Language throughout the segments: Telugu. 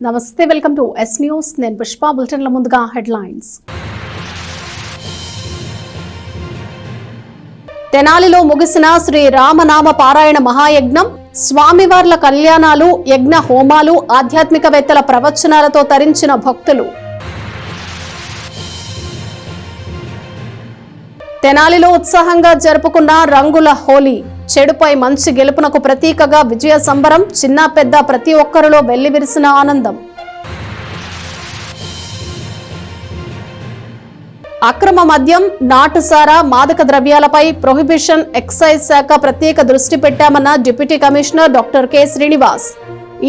నమస్తే, వెల్కమ్ టు ఎస్ న్యూస్. నేను పుష్ప. బులెటిన్ల ముందుగా హెడ్లైన్స్. తెనాలిలో ముగిసిన శ్రీ రామనామ పారాయణ మహాయజ్ఞం. స్వామివార్ల కళ్యాణాలు, యజ్ఞ హోమాలు, ఆధ్యాత్మికవేత్తల ప్రవచనాలతో తరించిన భక్తులు. తెనాలిలో ఉత్సాహంగా జరుపుకున్న రంగుల హోలీ. చెడుపై మంచి గెలుపునకు ప్రతీకగా విజయ సంబరం. చిన్న పెద్ద ప్రతి ఒక్కరిలో వెల్లివిరిసిన ఆనందం. అక్రమ మద్యం, నాటుసారా, మాదక ద్రవ్యాలపై ప్రొహిబిషన్ ఎక్సైజ్ శాఖ ప్రత్యేక దృష్టి పెట్టామన్న deputy commissioner doctor K Srinivas.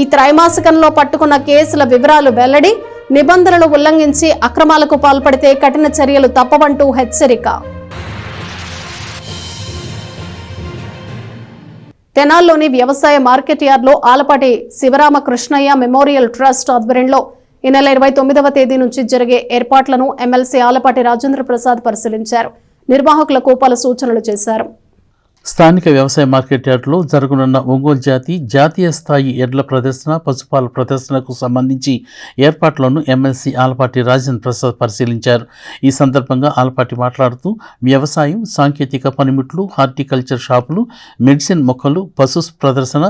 ఈ త్రైమాసికంలో పట్టుకున్న కేసుల వివరాలు వెల్లడి. నిబంధనలు ఉల్లంఘించి అక్రమాలకు పాల్పడితే కఠిన చర్యలు తప్పవంటూ హెచ్చరిక. తెనాల్లోని వ్యవసాయ మార్కెట్ యార్డ్లో ఆలపాటి శివరామకృష్ణయ్య మెమోరియల్ ట్రస్ట్ ఆధ్వర్యంలో ఈ నెల 29వ తేదీ నుంచి జరిగే ఏర్పాట్లను ఎమ్మెల్సీ ఆలపాటి రాజేంద్ర ప్రసాద్ పరిశీలించారు. నిర్వాహకులకు పలు సూచనలు చేశారు. స్థానిక వ్యవసాయ మార్కెట్ యార్డులో జరగనున్న ఒంగోలు జాతీయ స్థాయి ఎడ్ల ప్రదర్శన, పశుపాల ప్రదర్శనకు సంబంధించి ఏర్పాట్లను ఎమ్మెల్సీ ఆలపాటి రాజేంద్ర ప్రసాద్ పరిశీలించారు. ఈ సందర్భంగా ఆలపాటి మాట్లాడుతూ వ్యవసాయం, సాంకేతిక పనిముట్లు, హార్టికల్చర్ షాపులు, మెడిసిన్ మొక్కలు, పశు ప్రదర్శన,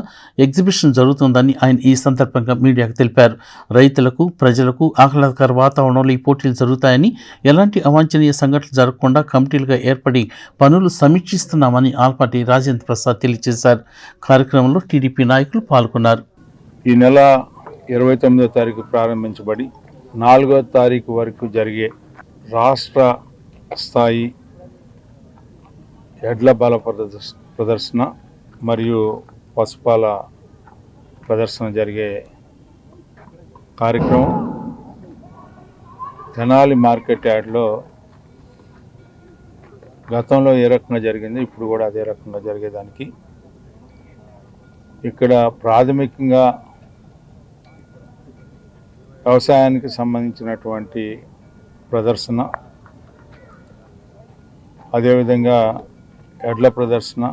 ఎగ్జిబిషన్ జరుగుతుందని ఆయన ఈ సందర్భంగా మీడియాకు తెలిపారు. రైతులకు, ప్రజలకు ఆహ్లాదకర వాతావరణంలో ఈ పోటీలు జరుగుతాయని, ఎలాంటి అవాంఛనీయ సంఘటనలు జరగకుండా కమిటీలుగా ఏర్పడి పనులు సమీక్షిస్తున్నామని ఆలపాటి రాజేంద్ర ప్రసాద్ తెలియజేశారు. కార్యక్రమంలో టీడీపీ నాయకులు పాల్గొన్నారు. ఈ నెల 29వ తారీఖు ప్రారంభించబడి 4వ తారీఖు వరకు జరిగే రాష్ట్ర స్థాయి ఎడ్ల బల ప్రదర్శన మరియు పశుపాల ప్రదర్శన జరిగే కార్యక్రమం తెనాలి మార్కెట్ యార్డ్లో గతంలో ఏ రకంగా జరిగింది, ఇప్పుడు కూడా అదే రకంగా జరిగేదానికి ఇక్కడ ప్రాథమికంగా వ్యవసాయానికి సంబంధించినటువంటి ప్రదర్శన, అదేవిధంగా ఎడ్ల ప్రదర్శన,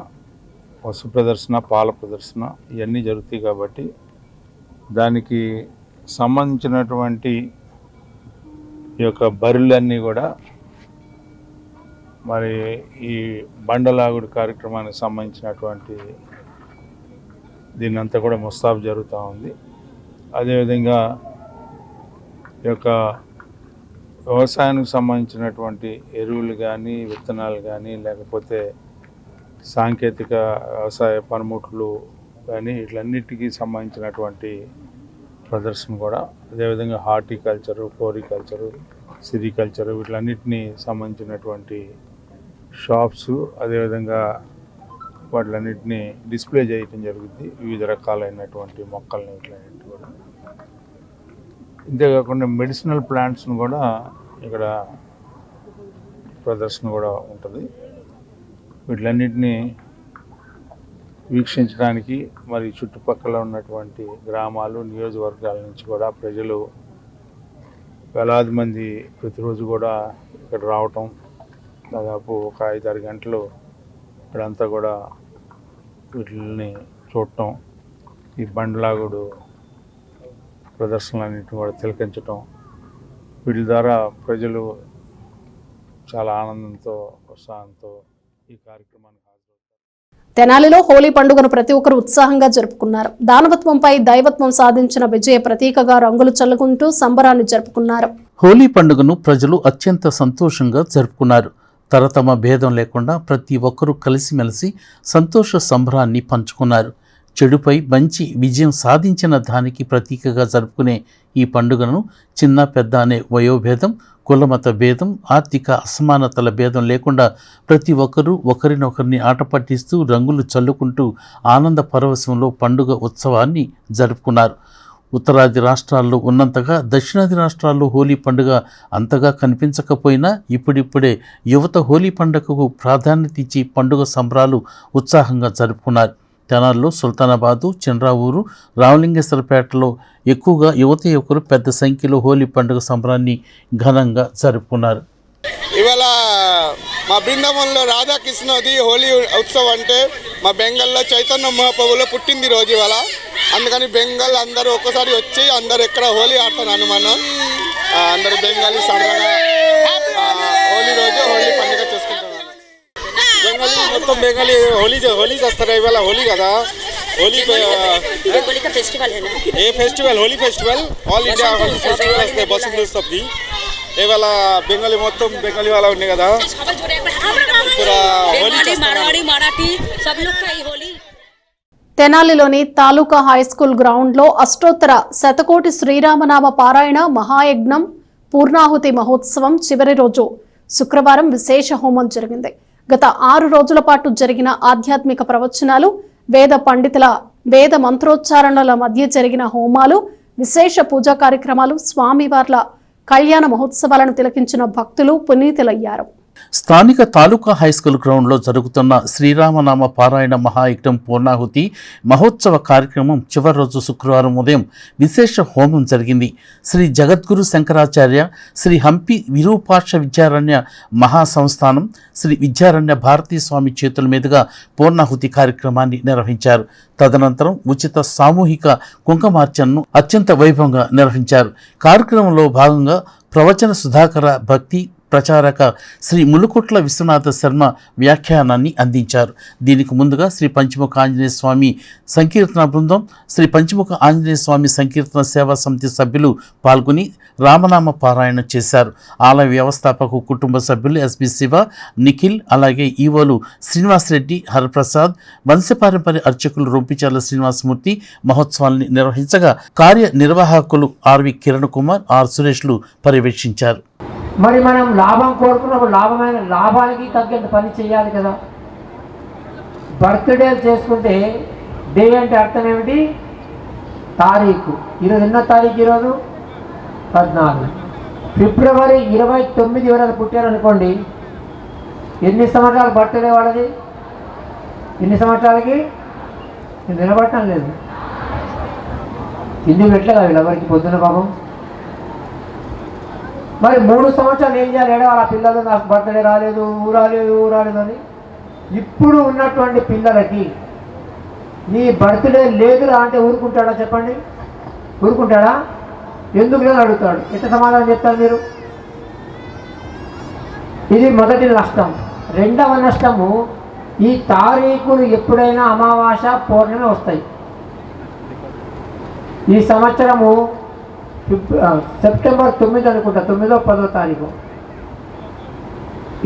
పశు ప్రదర్శన, పాల ప్రదర్శన ఇవన్నీ జరుగుతాయి. కాబట్టి దానికి సంబంధించినటువంటి ఈ యొక్క బరులన్నీ కూడా మరి ఈ బండలాగుడు కార్యక్రమానికి సంబంధించినటువంటి దీన్నంతా కూడా ముస్తాబు జరుగుతూ ఉంది. అదేవిధంగా ఈ యొక్క వ్యవసాయానికి సంబంధించినటువంటి ఎరువులు కానీ, విత్తనాలు కానీ, లేకపోతే సాంకేతిక వ్యవసాయ పనిముట్లు కానీ వీటన్నిటికీ సంబంధించినటువంటి ప్రదర్శన కూడా, అదేవిధంగా హార్టికల్చరు, ఫ్లోరికల్చరు, సిరికల్చరు వీటన్నిటినీ సంబంధించినటువంటి షాప్స్, అదేవిధంగా వాటిలన్నింటినీ డిస్ప్లే చేయటం జరుగుతుంది. వివిధ రకాలైనటువంటి మొక్కల్ని వీటిలన్నింటి కూడా. ఇంతేకాకుండా మెడిసినల్ ప్లాంట్స్ను కూడా ఇక్కడ ప్రదర్శన కూడా ఉంటుంది. వీటిలన్నింటినీ వీక్షించడానికి మరి చుట్టుపక్కల ఉన్నటువంటి గ్రామాలు, నియోజకవర్గాల నుంచి కూడా ప్రజలు వేలాది మంది ప్రతిరోజు కూడా ఇక్కడ రావటం, దాదాపు ఒక 5-6 గంటలు ఇక్కడంతా కూడా వీటిని చూడటం, ఈ బండ్లాగుడు ప్రదర్శనలన్నింటిని కూడా తిలకించటం, వీటి ద్వారా ప్రజలు చాలా ఆనందంతో, ఉత్సాహంతో ఈ కార్యక్రమానికి తెనాలిలో హోలీ పండుగను ప్రతి ఒక్కరు ఉత్సాహంగా జరుపుకున్నారు. దానవత్వంపై దైవత్వం సాధించిన విజయ ప్రతీకగా రంగులు చల్లుకుంటూ సంబరాన్ని జరుపుకున్నారు. హోలీ పండుగను ప్రజలు అత్యంత సంతోషంగా జరుపుకున్నారు. తరతమ భేదం లేకుండా ప్రతి ఒక్కరూ కలిసిమెలిసి సంతోష సంబరాన్ని పంచుకున్నారు. చెడుపై మంచి విజయం సాధించిన దానికి ప్రతీకగా జరుపుకునే ఈ పండుగను చిన్న పెద్ద అనే వయోభేదం, కులమత భేదం, ఆర్థిక అసమానతల భేదం లేకుండా ప్రతి ఒక్కరూ ఒకరినొకరిని ఆట పట్టిస్తూ రంగులు చల్లుకుంటూ ఆనంద పరవశంలో పండుగ ఉత్సవాన్ని జరుపుకున్నారు. ఉత్తరాది రాష్ట్రాల్లో ఉన్నంతగా దక్షిణాది రాష్ట్రాల్లో హోలీ పండుగ అంతగా కనిపించకపోయినా ఇప్పుడిప్పుడే యువత హోలీ పండుగకు ప్రాధాన్యత ఇచ్చి పండుగ సంబరాలు ఉత్సాహంగా జరుపుకున్నారు. తెనాల్లో సుల్తానాబాదు, చంద్రావూరు, రామలింగేశ్వరపేటలో ఎక్కువగా యువకులు పెద్ద సంఖ్యలో హోలీ పండుగ సంబరాన్ని ఘనంగా జరుపుకున్నారు. ఇవాళ మా బృందావనంలో రాధాకృష్ణది హోలీ ఉత్సవం అంటే మా బెంగాల్లో చైతన్య మహాప్రభులో పుట్టింది రోజు. ఇవాళ అందుకని బెంగాల్ అందరూ ఒక్కసారి వచ్చి అందరు ఎక్కడ హోలీ ఆడుతున్నారు మనం అందరు బెంగాలీ సరదాగా హోలీ రోజు హోలీ పండుగ చేసుకుంటున్నారు. బెంగాలీ మొత్తం బెంగాలీ హోలీ చేస్తారు. ఇవాళ హోలీ కదా, होली का फेस्टिवल है ना, ये festival Holi festival all India Holi festival వస్తాయి బస్సు వస్తుంది. ఇవాళ బెంగాలీ మొత్తం బెంగాలీ వాళ్ళ ఉన్నాయి కదా, తెనాలిలోని తాలూకా హైస్కూల్ గ్రౌండ్లో అష్టోత్తర శతకోటి శ్రీరామనామ పారాయణ మహాయజ్ఞం పూర్ణాహుతి మహోత్సవం చివరి రోజు శుక్రవారం విశేష హోమం జరిగింది. గత 6 రోజుల పాటు జరిగిన ఆధ్యాత్మిక ప్రవచనాలు, వేద పండితుల వేద మంత్రోచ్చారణల మధ్య జరిగిన హోమాలు, విశేష పూజా కార్యక్రమాలు, స్వామివార్ల కళ్యాణ మహోత్సవాలను తిలకించిన భక్తులు పునీతులయ్యారు. స్థానిక తాలూకా హైస్కూల్ గ్రౌండ్లో జరుగుతున్న శ్రీరామనామ పారాయణ మహాయజ్ఞం పూర్ణాహుతి మహోత్సవ కార్యక్రమం చివరి రోజు శుక్రవారం ఉదయం విశేష హోమం జరిగింది. శ్రీ జగద్గురు శంకరాచార్య శ్రీ హంపి విరూపాక్ష విద్యారణ్య మహాసంస్థానం శ్రీ విద్యారణ్య భారతీ స్వామి చేతుల మీదుగా పూర్ణాహుతి కార్యక్రమాన్ని నిర్వహించారు. తదనంతరం ఉచిత సామూహిక కుంకుమార్చనను అత్యంత వైభవంగా నిర్వహించారు. కార్యక్రమంలో భాగంగా ప్రవచన సుధాకర భక్తి ప్రచారక శ్రీ ములుకుట్ల విశ్వనాథ శర్మ వ్యాఖ్యానాన్ని అందించారు. దీనికి ముందుగా శ్రీ పంచముఖ ఆంజనేయ స్వామి సంకీర్తన బృందం, శ్రీ పంచముఖ ఆంజనేయ స్వామి సంకీర్తన సేవా సమితి సభ్యులు పాల్గొని రామనామ పారాయణ చేశారు. ఆలయ వ్యవస్థాపక కుటుంబ సభ్యులు ఎస్బి శివ, నిఖిల్, అలాగే ఈవోలు శ్రీనివాసరెడ్డి, హరప్రసాద్, వంశపారంపర్య అర్చకులు రొంపిచార్ల శ్రీనివాసమూర్తి మహోత్సవాన్ని నిర్వహించగా కార్యనిర్వాహకులు ఆర్వి కిరణ్ కుమార్, ఆర్ సురేష్లు పర్యవేక్షించారు. మరి మనం లాభం కోరుకున్నప్పుడు లాభానికి తగ్గట్టు పని చేయాలి కదా. బర్త్డే చేసుకుంటే డే అంటే అర్థం ఏమిటి? తారీఖు. ఈరోజు ఎన్నో తారీఖు? ఈరోజు 14. ఫిబ్రవరి 29 ఎవరైనా పుట్టారనుకోండి, ఎన్ని సంవత్సరాలు బర్త్డే వాళ్ళది? ఎన్ని సంవత్సరాలకి? నేను నిలబట్టడం లేదు, తిండి పెట్టలేదు వీళ్ళెవరికి పొద్దున పాపం. మరి 3 సంవత్సరాలు ఏం చేయాలి? ఏడవాళ్ళ పిల్లలు నాకు బర్త్డే రాలేదు అని. ఇప్పుడు ఉన్నటువంటి పిల్లలకి నీ బర్త్డే లేదురా అంటే ఊరుకుంటాడా? చెప్పండి, ఊరుకుంటాడా? ఎందుకు లేదని అడుగుతాడు. ఎట్లా సమాధానం చెప్తారు మీరు? ఇది మొదటి నష్టం. రెండవ నష్టము, ఈ తారీఖులు ఎప్పుడైనా అమావాస్య పౌర్ణమి వస్తాయి. ఈ సంవత్సరము సెప్టెంబర్ 9 అనుకుంటా, 9వ 10వ తారీఖు.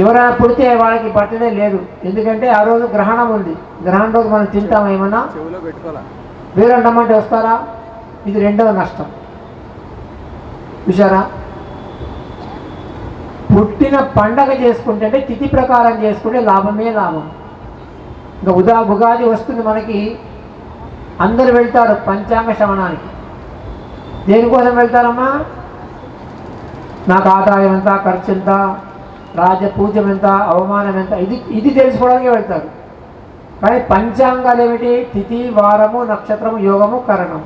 ఎవరైనా పుడితే వాళ్ళకి బర్త్డే లేదు, ఎందుకంటే ఆ రోజు గ్రహణం ఉంది. గ్రహణం రోజు మనం తింటాం ఏమన్నా? వేరే రమ్మంటే వస్తారా? ఇది రెండవ నష్టం. చూసారా? పుట్టిన పండగ చేసుకుంటే అంటే తిథి ప్రకారం చేసుకుంటే లాభమే లాభం. ఇంకా ఉగాది వస్తుంది మనకి, అందరు వెళ్తారు పంచాంగ శ్రవణానికి. దేనికోసం వెళ్తారమ్మా? నాకు ఆదాయం ఎంత, ఖర్చు ఎంత, రాజపూజ్యం ఎంత, అవమానం ఎంత, ఇది తెలుసుకోవడానికి వెళ్తారు. కానీ పంచాంగాలు ఏమిటి? తిథి, వారము, నక్షత్రము, యోగము, కరణం.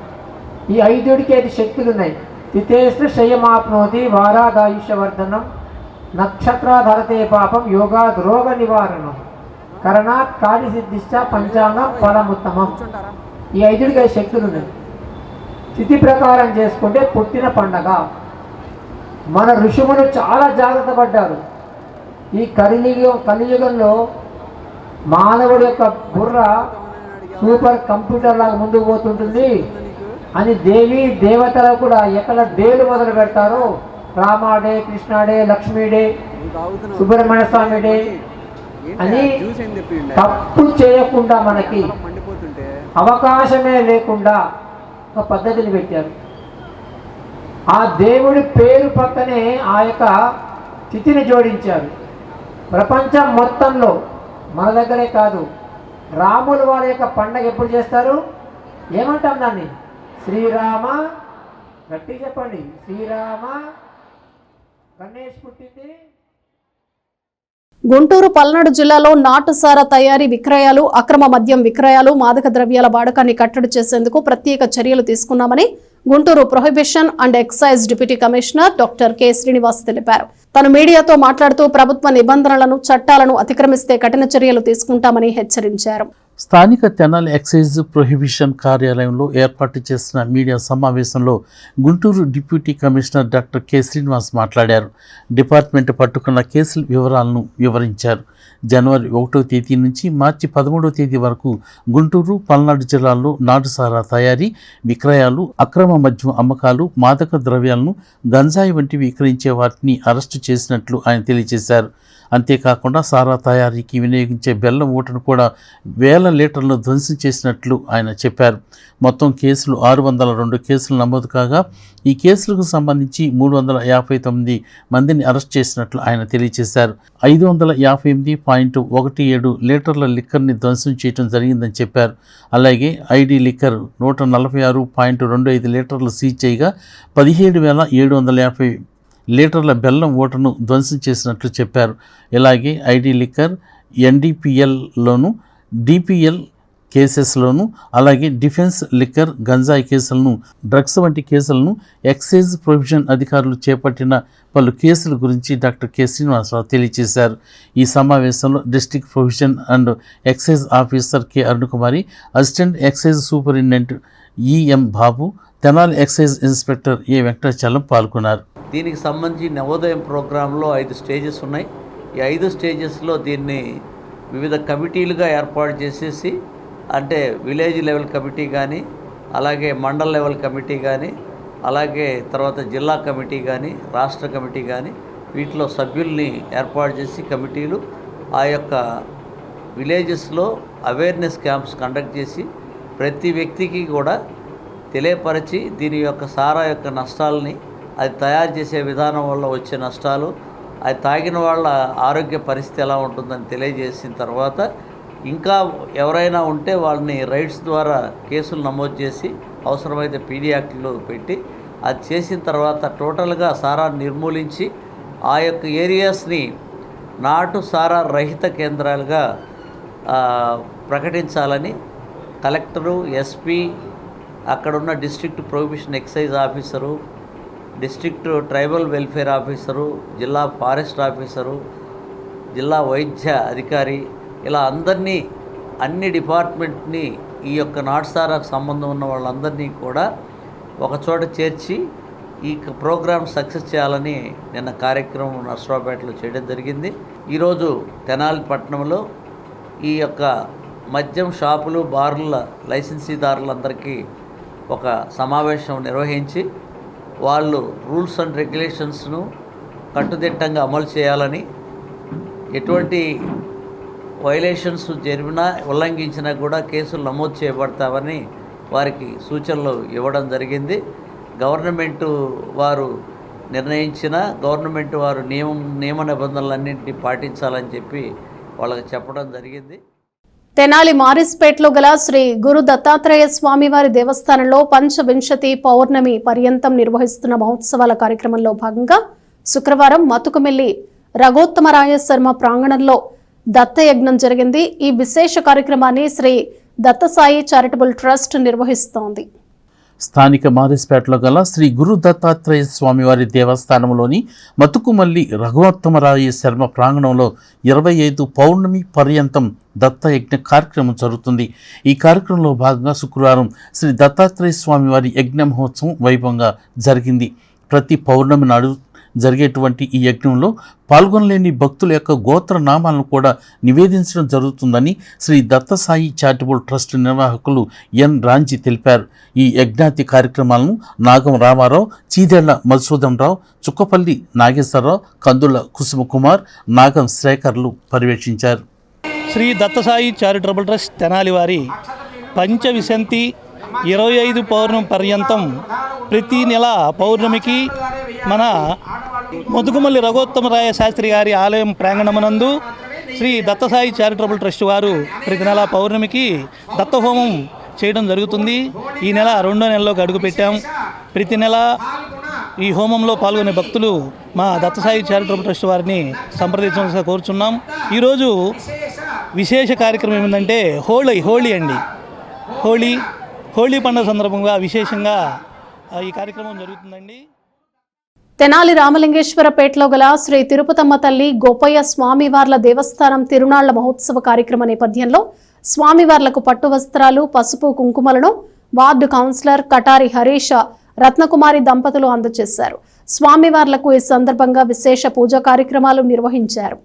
ఈ 5కి 5 శక్తులు ఉన్నాయి. తిథేశ్వ శయమాప్నోతి, వారాదాయుష్యవర్ధనం, నక్షత్రాధరతే పాపం, యోగాద్ రోగ నివారణం, కరణాత్ కార్యసిద్ధిశ్చ పంచాంగం ఫలముత్తమం. ఈ 5కి 5 శక్తులు ఉన్నాయి. తిథి ప్రకారం చేసుకుంటే పుట్టిన పండగ. మన ఋషుములు చాలా జాగ్రత్త పడ్డారు. ఈ కలియుగంలో మానవుడి యొక్క బుర్ర సూపర్ కంప్యూటర్ లాగా ముందుకు పోతుంటుంది అని దేవి దేవతలు కూడా ఎక్కడ డేలు మొదలు పెడతారో, Rama day, Krishna day, Lakshmi day, Subrahmanya Swamy day అని తప్పు చేయకుండా మనకి అవకాశమే లేకుండా ఒక పద్ధతిని పెట్టారు. ఆ దేవుడి పేరు పక్కనే ఆ యొక్క తిథిని జోడించారు. ప్రపంచం మొత్తంలో మన దగ్గరే కాదు, రాముల వారి యొక్క పండగ ఎప్పుడు చేస్తారు? ఏమంటాం దాన్ని? శ్రీరామ, గట్టి చెప్పండి, శ్రీరామ గణేష్ పుట్టింది. గుంటూరు పల్నాడు జిల్లాలో నాటుసారా తయారీ, విక్రయాలు, అక్రమ మద్యం విక్రయాలు, మాదక ద్రవ్యాల వాడకాన్ని కట్టడి చేసేందుకు ప్రత్యేక చర్యలు తీసుకున్నామని Guntur prohibition and excise deputy commissioner doctor K Srinivas తెలిపారు. తను మీడియాతో మాట్లాడుతూ ప్రభుత్వ నిబంధనలను, చట్టాలను అతిక్రమిస్తే కఠిన చర్యలు తీసుకుంటామని హెచ్చరించారు. స్థానిక తెనాలి ఎక్సైజ్ ప్రొహిబిషన్ కార్యాలయంలో ఏర్పాటు చేసిన మీడియా సమావేశంలో Guntur deputy commissioner doctor K Srinivas మాట్లాడారు. డిపార్ట్మెంట్ పట్టుకున్న కేసుల వివరాలను వివరించారు. జనవరి 1వ తేదీ నుంచి మార్చి 13వ తేదీ వరకు గుంటూరు, పల్నాడు జిల్లాల్లో నాటుసారా తయారీ, విక్రయాలు, అక్రమ మద్యం అమ్మకాలు, మాదక ద్రవ్యాలను, గంజాయి వంటివి విక్రయించే వాటిని అరెస్టు చేసినట్లు ఆయన తెలియజేశారు. అంతేకాకుండా సారా తయారీకి వినియోగించే బెల్లం ఊటను కూడా 1000 లీటర్లను ధ్వంసం చేసినట్లు ఆయన చెప్పారు. మొత్తం కేసులు 602 కేసులు నమోదు కాగా ఈ కేసులకు సంబంధించి 359 మందిని అరెస్ట్ చేసినట్లు ఆయన తెలియజేశారు. 558.17 లీటర్ల లిక్కర్ని ధ్వంసం చేయడం జరిగిందని చెప్పారు. అలాగే ఐడి లిక్కర్ 146.25 లీటర్లు సీజ్ చేయగా 17,750 లీటర్ల బెల్లం ఓటను ధ్వంసం చేసినట్లు చెప్పారు. ఇలాగే ఐడి లిక్కర్ ఎన్డీపీఎల్లోను, డిపిఎల్ కేసెస్లోను, అలాగే డిఫెన్స్ లిక్కర్, గంజాయి కేసులను, డ్రగ్స్ వంటి కేసులను ఎక్సైజ్ ప్రొవిజన్ అధికారులు చేపట్టిన పలు కేసుల గురించి డాక్టర్ కె శ్రీనివాసరావు తెలియజేశారు. ఈ సమావేశంలో district prohibition and excise officer K Arunakumari, assistant excise superintendent EM Babu, Tenali excise inspector A Venkatachalam పాల్గొన్నారు. దీనికి సంబంధించి నవోదయం ప్రోగ్రాంలో 5 స్టేజెస్ ఉన్నాయి. ఈ 5 స్టేజెస్లో దీన్ని వివిధ కమిటీలుగా ఏర్పాటు చేసేసి, అంటే విలేజ్ లెవెల్ కమిటీ కానీ, అలాగే మండల్ లెవెల్ కమిటీ కానీ, అలాగే తర్వాత జిల్లా కమిటీ కానీ, రాష్ట్ర కమిటీ కానీ, వీటిలో సభ్యుల్ని ఏర్పాటు చేసి కమిటీలు ఆ యొక్క విలేజెస్లో అవేర్నెస్ క్యాంప్స్ కండక్ట్ చేసి ప్రతి వ్యక్తికి కూడా తెలియపరిచి దీని యొక్క సారా యొక్క నష్టాలని, అది తయారు చేసే విధానం వల్ల వచ్చే నష్టాలు, అది తాగిన వాళ్ళ ఆరోగ్య పరిస్థితి ఎలా ఉంటుందని తెలియజేసిన తర్వాత ఇంకా ఎవరైనా ఉంటే వాళ్ళని రైట్స్ ద్వారా కేసులు నమోదు చేసి అవసరమైతే పీడీ యాక్ట్లో పెట్టి అది చేసిన తర్వాత టోటల్గా సారా నిర్మూలించి ఆ యొక్క ఏరియాస్ని నాటు సారా రహిత కేంద్రాలుగా ప్రకటించాలని కలెక్టరు, ఎస్పీ, అక్కడున్న district prohibition excise officer, district tribal welfare officer, జిల్లా ఫారెస్ట్ ఆఫీసరు, జిల్లా వైద్య అధికారి, ఇలా అందరినీ, అన్ని డిపార్ట్మెంట్ని, ఈ యొక్క నాటుసారాకు సంబంధం ఉన్న వాళ్ళందరినీ కూడా ఒకచోట చేర్చి ఈ ప్రోగ్రామ్ సక్సెస్ చేయాలని నిన్న కార్యక్రమం నర్సరావుపేటలో చేయడం జరిగింది. ఈరోజు తెనాలి పట్టణంలో ఈ యొక్క మద్యం షాపులు, బార్ల లైసెన్సీదారులందరికీ ఒక సమావేశం నిర్వహించి వాళ్ళు రూల్స్ అండ్ రెగ్యులేషన్స్ను కట్టుదిట్టంగా అమలు చేయాలని, ఎటువంటి వైలేషన్స్ జరిగినా, ఉల్లంఘించినా కూడా కేసులు నమోదు చేయబడతామని వారికి సూచనలు ఇవ్వడం జరిగింది. గవర్నమెంటు వారు నిర్ణయించిన, గవర్నమెంట్ వారు నియమ నిబంధనలన్నింటినీ పాటించాలని చెప్పి వాళ్ళకి చెప్పడం జరిగింది. తెనాలి మారిస్పేటలో గల శ్రీ గురు దత్తాత్రేయ స్వామివారి దేవస్థానంలో పంచవింశతి పౌర్ణమి పర్యంతం నిర్వహిస్తున్న మహోత్సవాల కార్యక్రమంలో భాగంగా శుక్రవారం మతుకుమిల్లి రఘోత్తమరాయ శర్మ ప్రాంగణంలో దత్తయజ్ఞం జరిగింది. ఈ విశేష కార్యక్రమాన్ని శ్రీ దత్తసాయి చారిటబుల్ ట్రస్ట్ నిర్వహిస్తోంది. స్థానిక మారిస్పేటలో గల శ్రీ గురు దత్తాత్రేయ స్వామివారి దేవస్థానంలోని మతుకుమల్లి రఘువత్తమరాయ శర్మ ప్రాంగణంలో 25 పౌర్ణమి పర్యంతం దత్తయజ్ఞ కార్యక్రమం జరుగుతుంది. ఈ కార్యక్రమంలో భాగంగా శుక్రవారం శ్రీ దత్తాత్రేయ స్వామివారి యజ్ఞ మహోత్సవం వైభవంగా జరిగింది. ప్రతి పౌర్ణమి నాడు జరిగేటువంటి ఈ యజ్ఞంలో పాల్గొనలేని భక్తుల యొక్క గోత్ర నామాలను కూడా నివేదించడం జరుగుతుందని శ్రీ దత్తసాయి చారిటబుల్ ట్రస్ట్ నిర్వాహకులు ఎన్ రాంజీ తెలిపారు. ఈ యజ్ఞాతి కార్యక్రమాలను నాగం రామారావు, చీదేళ్ల మధుసూదన్ రావు, చుక్కపల్లి నాగేశ్వరరావు, కందుల కుసుమకుమార్, నాగం శ్రేఖర్లు పర్యవేక్షించారు. శ్రీ దత్తసాయి చారిటబుల్ ట్రస్ట్ తెనాలి వారి పంచవిశంతి 25 పౌర్ణమి పర్యంతం ప్రతి నెల పౌర్ణమికి మన మతుకుమల్లి రఘోత్తమరాయ శాస్త్రి గారి ఆలయం ప్రాంగణమునందు శ్రీ దత్తసాయి చారిటబుల్ ట్రస్ట్ వారు ప్రతి నెల పౌర్ణమికి దత్తహోమం చేయడం జరుగుతుంది. ఈ నెల 2వ నెలలోకి అడుగుపెట్టాం. ప్రతి నెల ఈ హోమంలో పాల్గొనే భక్తులు మా దత్తసాయి చారిటబుల్ ట్రస్ట్ వారిని సంప్రదించవలసిగా కోరుచున్నాం. ఈరోజు విశేష కార్యక్రమం ఏమిటంటే హోళీ అండి. హోళీ పండుగ సందర్భంగా విశేషంగా ఈ కార్యక్రమం జరుగుతుందండి. తెనాలి రామలింగేశ్వరపేటలో గల శ్రీ తిరుపతమ్మ తల్లి గోపయ్య స్వామివార్ల దేవస్థానం తిరునాళ్ల మహోత్సవ కార్యక్రమ నేపథ్యంలో స్వామివార్లకు పట్టు వస్త్రాలు, పసుపు, కుంకుమలను వార్డు కౌన్సిలర్ కటారి హరీష్, రత్నకుమారి దంపతులు అందజేశారు. స్వామివార్లకు ఈ సందర్భంగా విశేష పూజా కార్యక్రమాలు నిర్వహించారు.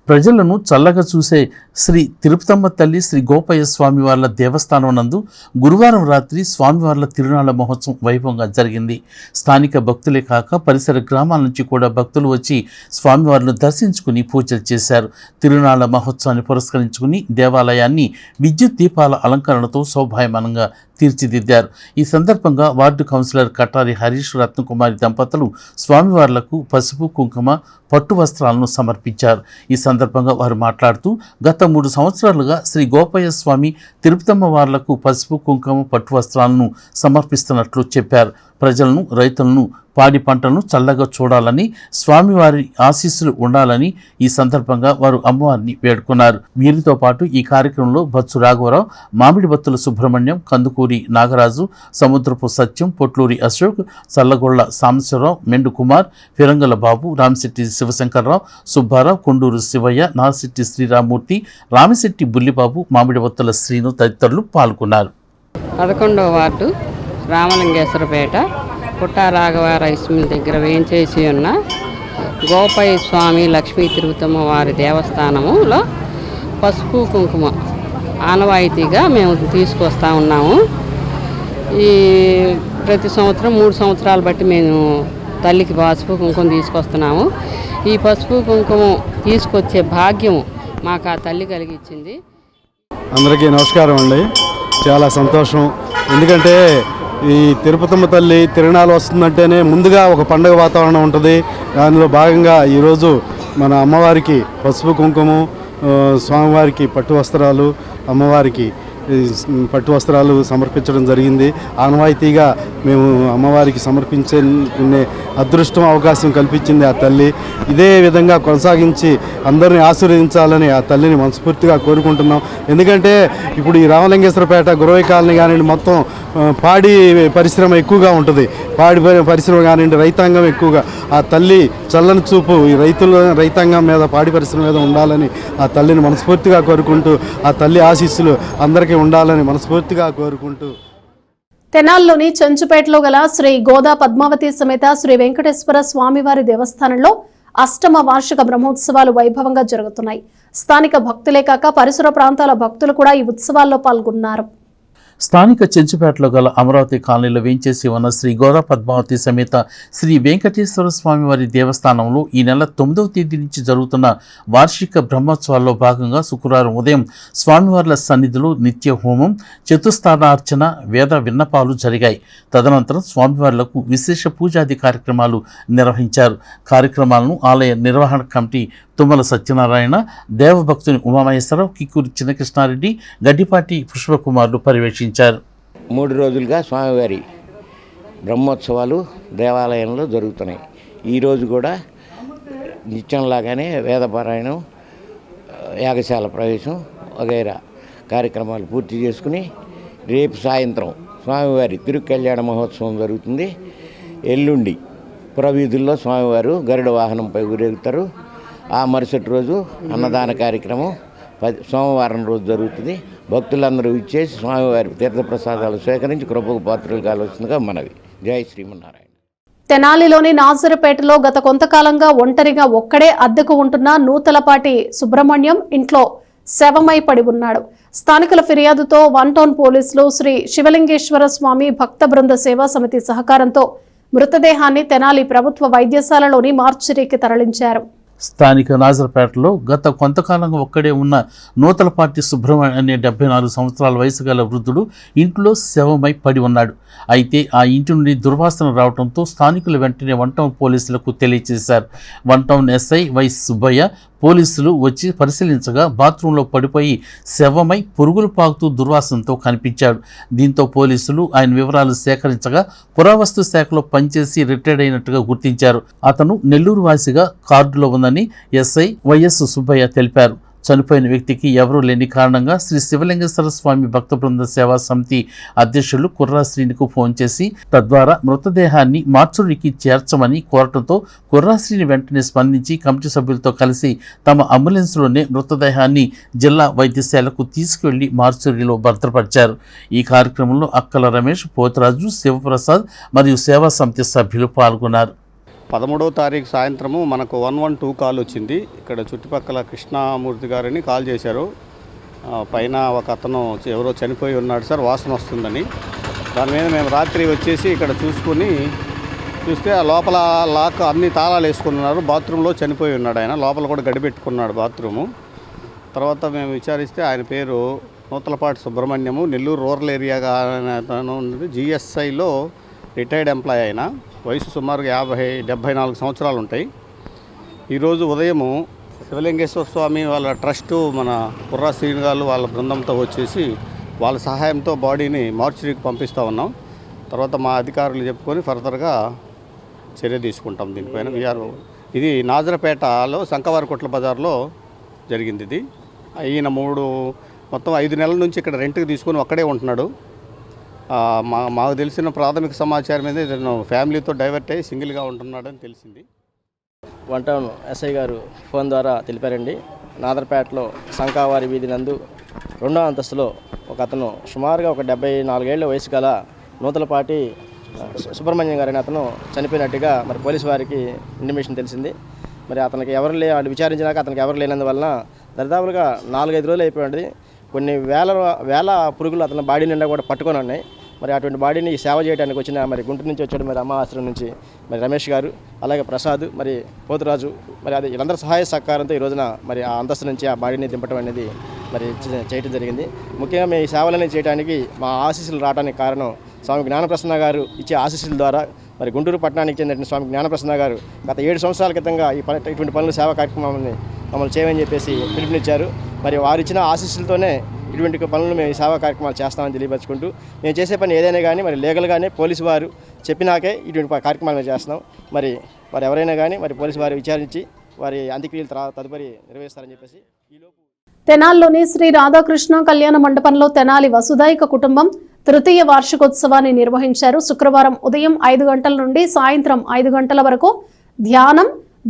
ప్రజలను చల్లగా చూసే శ్రీ తిరుపతమ్మ తల్లి శ్రీ గోపయ్య స్వామివార్ల దేవస్థానం నందు గురువారం రాత్రి స్వామివార్ల తిరునాళ్ల మహోత్సవం వైభవంగా జరిగింది. స్థానిక భక్తులే కాక పరిసర గ్రామాల నుంచి కూడా భక్తులు వచ్చి స్వామివార్లను దర్శించుకుని పూజలు చేశారు. తిరునాళ్ల మహోత్సవాన్ని పురస్కరించుకుని దేవాలయాన్ని విద్యుత్ దీపాల అలంకరణతో శోభాయమానంగా తీర్చిదిద్దారు. ఈ సందర్భంగా వార్డు కౌన్సిలర్ కటారి హరీష్, రత్నకుమారి దంపతులు స్వామివార్లకు పసుపు, కుంకుమ, పట్టు వస్త్రాలను సమర్పించారు. ఈ సందర్భంగా వారు మాట్లాడుతూ గత 3 సంవత్సరాలుగా శ్రీ గోపయ్య స్వామి తిరుపతమ్మ వార్లకు పసుపు, కుంకుమ, పట్టు వస్త్రాలను సమర్పిస్తున్నట్లు చెప్పారు. ప్రజలను, రైతులను, పాడి పంటలను చల్లగా చూడాలని, స్వామివారి ఆశీస్సులు ఉండాలని ఈ సందర్భంగా వారు అమ్మవారిని వేడుకున్నారు. వీరితో పాటు ఈ కార్యక్రమంలో బత్సు రాఘవరావు, మామిడి బత్తుల సుబ్రహ్మణ్యం, కందుకూరి నాగరాజు, సముద్రపు సత్యం, పొట్లూరి అశోక్, చల్లగొళ్ల సాంబశివరావు, మెండు కుమార్, ఫిరంగల బాబు, రామిశెట్టి శివశంకర్రావు, సుబ్బారావు, కొండూరు శివయ్య, నాసిట్టి శ్రీరామూర్తి, రామిశెట్టి బుల్లిబాబు, మామిడి బత్తుల శ్రీను తదితరులు పాల్గొన్నారు. 11వ వార్డు రామలింగేశ్వరపేట పుట్టారాఘవ రైస్ మిల్ దగ్గర వేయించేసి ఉన్న గోపయ్య స్వామి లక్ష్మీ తిరుపతమ్మ వారి దేవస్థానములో పసుపు, కుంకుమ ఆనవాయితీగా మేము తీసుకొస్తా ఉన్నాము. ఈ ప్రతి సంవత్సరం 3 సంవత్సరాలు బట్టి మేము తల్లికి పసుపు, కుంకుమ తీసుకొస్తున్నాము. ఈ పసుపు, కుంకుమ తీసుకొచ్చే భాగ్యం మాకు ఆ తల్లి కలిగించింది. అందరికీ నమస్కారం అండి. చాలా సంతోషం. ఎందుకంటే ఈ తిరుపతమ్మ తల్లి తిరునాళ్ళు వస్తుందంటేనే ముందుగా ఒక పండుగ వాతావరణం ఉంటుంది. దానిలో భాగంగా ఈరోజు మన అమ్మవారికి పసుపు, కుంకుమ, స్వామివారికి పట్టు వస్త్రాలు, అమ్మవారికి పట్టు వస్త్రాలు సమర్పించడం జరిగింది. ఆనవాయితీగా మేము అమ్మవారికి సమర్పించుకునే అదృష్టం, అవకాశం కల్పించింది ఆ తల్లి. ఇదే విధంగా కొనసాగించి అందరినీ ఆశీర్వదించాలని ఆ తల్లిని మనస్ఫూర్తిగా కోరుకుంటున్నాం. ఎందుకంటే ఇప్పుడు ఈ రామలింగేశ్వరపేట, గురవై కాలనీ కానివ్వండి, మొత్తం పాడి పరిశ్రమ ఎక్కువగా ఉంటుంది. పాడి పరిశ్రమ కానివ్వండి, రైతాంగం ఎక్కువగా. ఆ తల్లి చల్లని చూపు ఈ రైతాంగం మీద, పాడి పరిశ్రమ మీద ఉండాలని ఆ తల్లిని మనస్ఫూర్తిగా కోరుకుంటూ, ఆ తల్లి ఆశీస్సులు అందరికీ ఉండాలని మనస్ఫూర్తిగా కోరుకుంటూ. తెనాల్లోని చెంచుపేటలో గల శ్రీ గోదా పద్మావతి సమేత శ్రీ వెంకటేశ్వర స్వామివారి దేవస్థానంలో 8వ వార్షిక బ్రహ్మోత్సవాలు వైభవంగా జరుగుతున్నాయి. స్థానిక భక్తులే కాక పరిసర ప్రాంతాల భక్తులు కూడా ఈ ఉత్సవాల్లో పాల్గొన్నారు. స్థానిక చెంచుపేటలో గల అమరావతి కాలనీలో వేంచేసి ఉన్న శ్రీ గోదా పద్మావతి సమేత శ్రీ వెంకటేశ్వర స్వామివారి దేవస్థానంలో ఈ నెల 9వ తేదీ నుంచి జరుగుతున్న వార్షిక బ్రహ్మోత్సవాల్లో భాగంగా శుక్రవారం ఉదయం స్వామివార్ల సన్నిధిలో నిత్య హోమం, చతుస్థానార్చన, వేద విన్నపాలు జరిగాయి. తదనంతరం స్వామివార్లకు విశేష పూజాది కార్యక్రమాలు నిర్వహించారు. కార్యక్రమాలను ఆలయ నిర్వహణ కమిటీ తుమ్మల సత్యనారాయణ, దేవభక్తుని ఉమామహేశ్వరరావు, కిక్కూరి చిన్నకృష్ణారెడ్డి, గడ్డిపాటి పుష్పకుమార్లు పర్యవేక్షించారు. 3 రోజులుగా స్వామివారి బ్రహ్మోత్సవాలు దేవాలయంలో జరుగుతున్నాయి. ఈరోజు కూడా నిత్యంలాగానే వేదపారాయణం, యాగశాల ప్రవేశం వగైరా కార్యక్రమాలు పూర్తి చేసుకుని రేపు సాయంత్రం స్వామివారి తిరుకళ్యాణ మహోత్సవం జరుగుతుంది. ఎల్లుండి పురవీధుల్లో స్వామివారు గరుడ వాహనంపై ఊరేగుతారు. ఆ మరుసటి రోజు అన్నదాన కార్యక్రమం సోమవారం రోజు జరుగుతుంది. భక్తులందరూ ఇచ్చేసి స్వామివారి తీర్థప్రసాదాలు స్వీకరించి కృపకు పాత్రలు కావాల్సిందిగా మనవి. జై శ్రీమన్నారాయణ. తెనాలిలోని నాజరుపేటలో గత కొంతకాలంగా ఒంటరిగా ఒక్కడే అద్దెకు ఉంటున్న నూతలపాటి సుబ్రహ్మణ్యం ఇంట్లో శవమై పడి ఉన్నాడు. స్థానికుల ఫిర్యాదుతో 1 టౌన్ పోలీసులు శ్రీ శివలింగేశ్వర స్వామి భక్త బృంద సేవా సమితి సహకారంతో మృతదేహాన్ని తెనాలి ప్రభుత్వ వైద్యశాలలోని మార్చురీకి తరలించారు. స్థానిక నాజర్పేటలో గత కొంతకాలంగా ఒక్కడే ఉన్న నూతలపాటి సుబ్రహ్మణ్యం అనే 74 సంవత్సరాల వయసు గల వృద్ధుడు ఇంట్లో శవమై పడి ఉన్నాడు. అయితే ఆ ఇంటి నుండి దుర్వాసన రావడంతో స్థానికులు వెంటనే 1 టౌన్ పోలీసులకు తెలియజేశారు. 1 టౌన్ ఎస్ఐ వై సుబ్బయ్య పోలీసులు వచ్చి పరిశీలించగా బాత్రూంలో పడిపోయి శవమై పురుగులు పాకుతూ దుర్వాసనతో కనిపించాడు. దీంతో పోలీసులు ఆయన వివరాలు సేకరించగా పురావస్తు శాఖలో పనిచేసి రిటైర్డ్ అయినట్టుగా గుర్తించారు. అతను నెల్లూరు వాసిగా కార్డులో ఉందని ఎస్ఐ వైఎస్ సుబ్బయ్య తెలిపారు. చనిపోయిన వ్యక్తికి ఎవరూ లేని కారణంగా శ్రీ శివలింగేశ్వర స్వామి భక్త బృంద సేవా సమితి అధ్యక్షులు కుర్రా శ్రీనికు ఫోన్ చేసి తద్వారా మృతదేహాన్ని మార్చురికి చేర్చమని కోరటంతో కుర్రా శ్రీని వెంటనే స్పందించి కమిటీ సభ్యులతో కలిసి తమ అంబులెన్స్లోనే మృతదేహాన్ని జిల్లా వైద్యశాలకు తీసుకువెళ్లి మార్చురిలో భద్రపరిచారు. ఈ కార్యక్రమంలో అక్కల రమేష్, పోతరాజు, శివప్రసాద్ మరియు సేవా సమితి సభ్యులు పాల్గొన్నారు. 13వ తారీఖు సాయంత్రము మనకు 112 కాల్ వచ్చింది. ఇక్కడ చుట్టుపక్కల కృష్ణమూర్తి గారిని కాల్ చేశారు. పైన ఒక అతను ఎవరో చనిపోయి ఉన్నాడు సార్, వాసన వస్తుందని. దాని మీద మేము రాత్రి వచ్చేసి ఇక్కడ చూస్తే ఆ లోపల లాక్ అన్ని తాళాలు వేసుకున్నారు. బాత్రూంలో చనిపోయి ఉన్నాడు ఆయన. లోపల కూడా గడిపెట్టుకున్నాడు బాత్రూము. తర్వాత మేము విచారిస్తే ఆయన పేరు నూతలపాటి సుబ్రహ్మణ్యము, నెల్లూరు రూరల్ ఏరియాగా ఉన్నది. జిఎస్ఐలో రిటైర్డ్ ఎంప్లాయ్ ఆయన. వయసు సుమారుగా 74 సంవత్సరాలు ఉంటాయి. ఈరోజు ఉదయము శివలింగేశ్వర స్వామి వాళ్ళ ట్రస్టు మన కుర్రా శ్రీని గారు వాళ్ళ బృందంతో వచ్చేసి వాళ్ళ సహాయంతో బాడీని మార్చురీకి పంపిస్తూ ఉన్నాం. తర్వాత మా అధికారులు చెప్పుకొని ఫర్దర్గా చర్య తీసుకుంటాం దీనిపైన. ఇది నాజరపేటలో శంకవారికొట్ల బజార్లో జరిగింది. ఇది ఈయన మొత్తం 5 నెలల నుంచి ఇక్కడ రెంట్కి తీసుకొని ఒక్కడే ఉంటున్నాడు. మాకు తెలిసిన ప్రాథమిక సమాచారం మీద ఇతను ఫ్యామిలీతో డైవర్ట్ అయ్యి సింగిల్గా ఉంటున్నాడని తెలిసింది. 1 టౌన్ ఎస్ఐ గారు ఫోన్ ద్వారా తెలిపారండి. నాదర్పేటలో సంకావారి వీధి నందు 2వ అంతస్తులో ఒక అతను సుమారుగా ఒక 74 ఏళ్ల వయసు గల నూతలపాటి సుబ్రహ్మణ్యం గారని అతను చనిపోయినట్టుగా మరి పోలీసు వారికి ఇంటిమేషన్ తెలిసింది. మరి అతనికి వాళ్ళు విచారించినాక అతనికి ఎవరు లేనందువలన దరిదాపులుగా 4-5 రోజులు అయిపోయింది. కొన్ని వేల పురుగులు అతని బాడీ నిండా కూడా పట్టుకొని ఉన్నాయి. మరి అటువంటి బాడీని సేవ చేయడానికి వచ్చిన మరి గుంటూరు నుంచి వచ్చాడు మరి అమ్మ ఆశ్రమం నుంచి మరి రమేష్ గారు, అలాగే ప్రసాద్, మరి పోతురాజు, మరి అది వీళ్ళందరూ సహాయ సహకారంతో ఈ రోజున మరి ఆ అంతస్తు నుంచి ఆ బాడీని దింపడం అనేది మరి చేయడం జరిగింది. ముఖ్యంగా మేము ఈ సేవలని చేయడానికి మా ఆశీస్సులు రావడానికి కారణం స్వామి జ్ఞానప్రసన్న గారు ఇచ్చే ఆశీస్సుల ద్వారా మరి గుంటూరు పట్టణానికి చెందిన స్వామి జ్ఞానప్రసన్న గారు గత 7 సంవత్సరాల క్రితంగా ఇటువంటి పనులు సేవా కార్యక్రమాలని మమ్మల్ని చేయమని చెప్పేసి పిలుపునిచ్చారు. మరి వారు ఇచ్చిన ఆశీస్సులతోనే ఇటువంటి పనులు మేము ఈ సేవా కార్యక్రమాలు చేస్తామని తెలియపరుచుకుంటూ మేము చేసే పని ఏదైనా కానీ మరి లీగల్గానే పోలీసు వారు చెప్పినాకే ఇటువంటి కార్యక్రమాలు మేము చేస్తున్నాం. మరి వారు ఎవరైనా కానీ మరి పోలీసు వారు విచారించి వారి అంత్యక్రియలు తదుపరి నిర్వహిస్తారని చెప్పేసి తెనాలిలోని శ్రీ రాధాకృష్ణ కళ్యాణ మండపంలో తెనాలి వసుధైక కుటుంబం తృతీయ వార్షికోత్సవాన్ని నిర్వహించారు. శుక్రవారం ఉదయం 5 గంటల నుండి సాయంత్రం 5 గంటల వరకు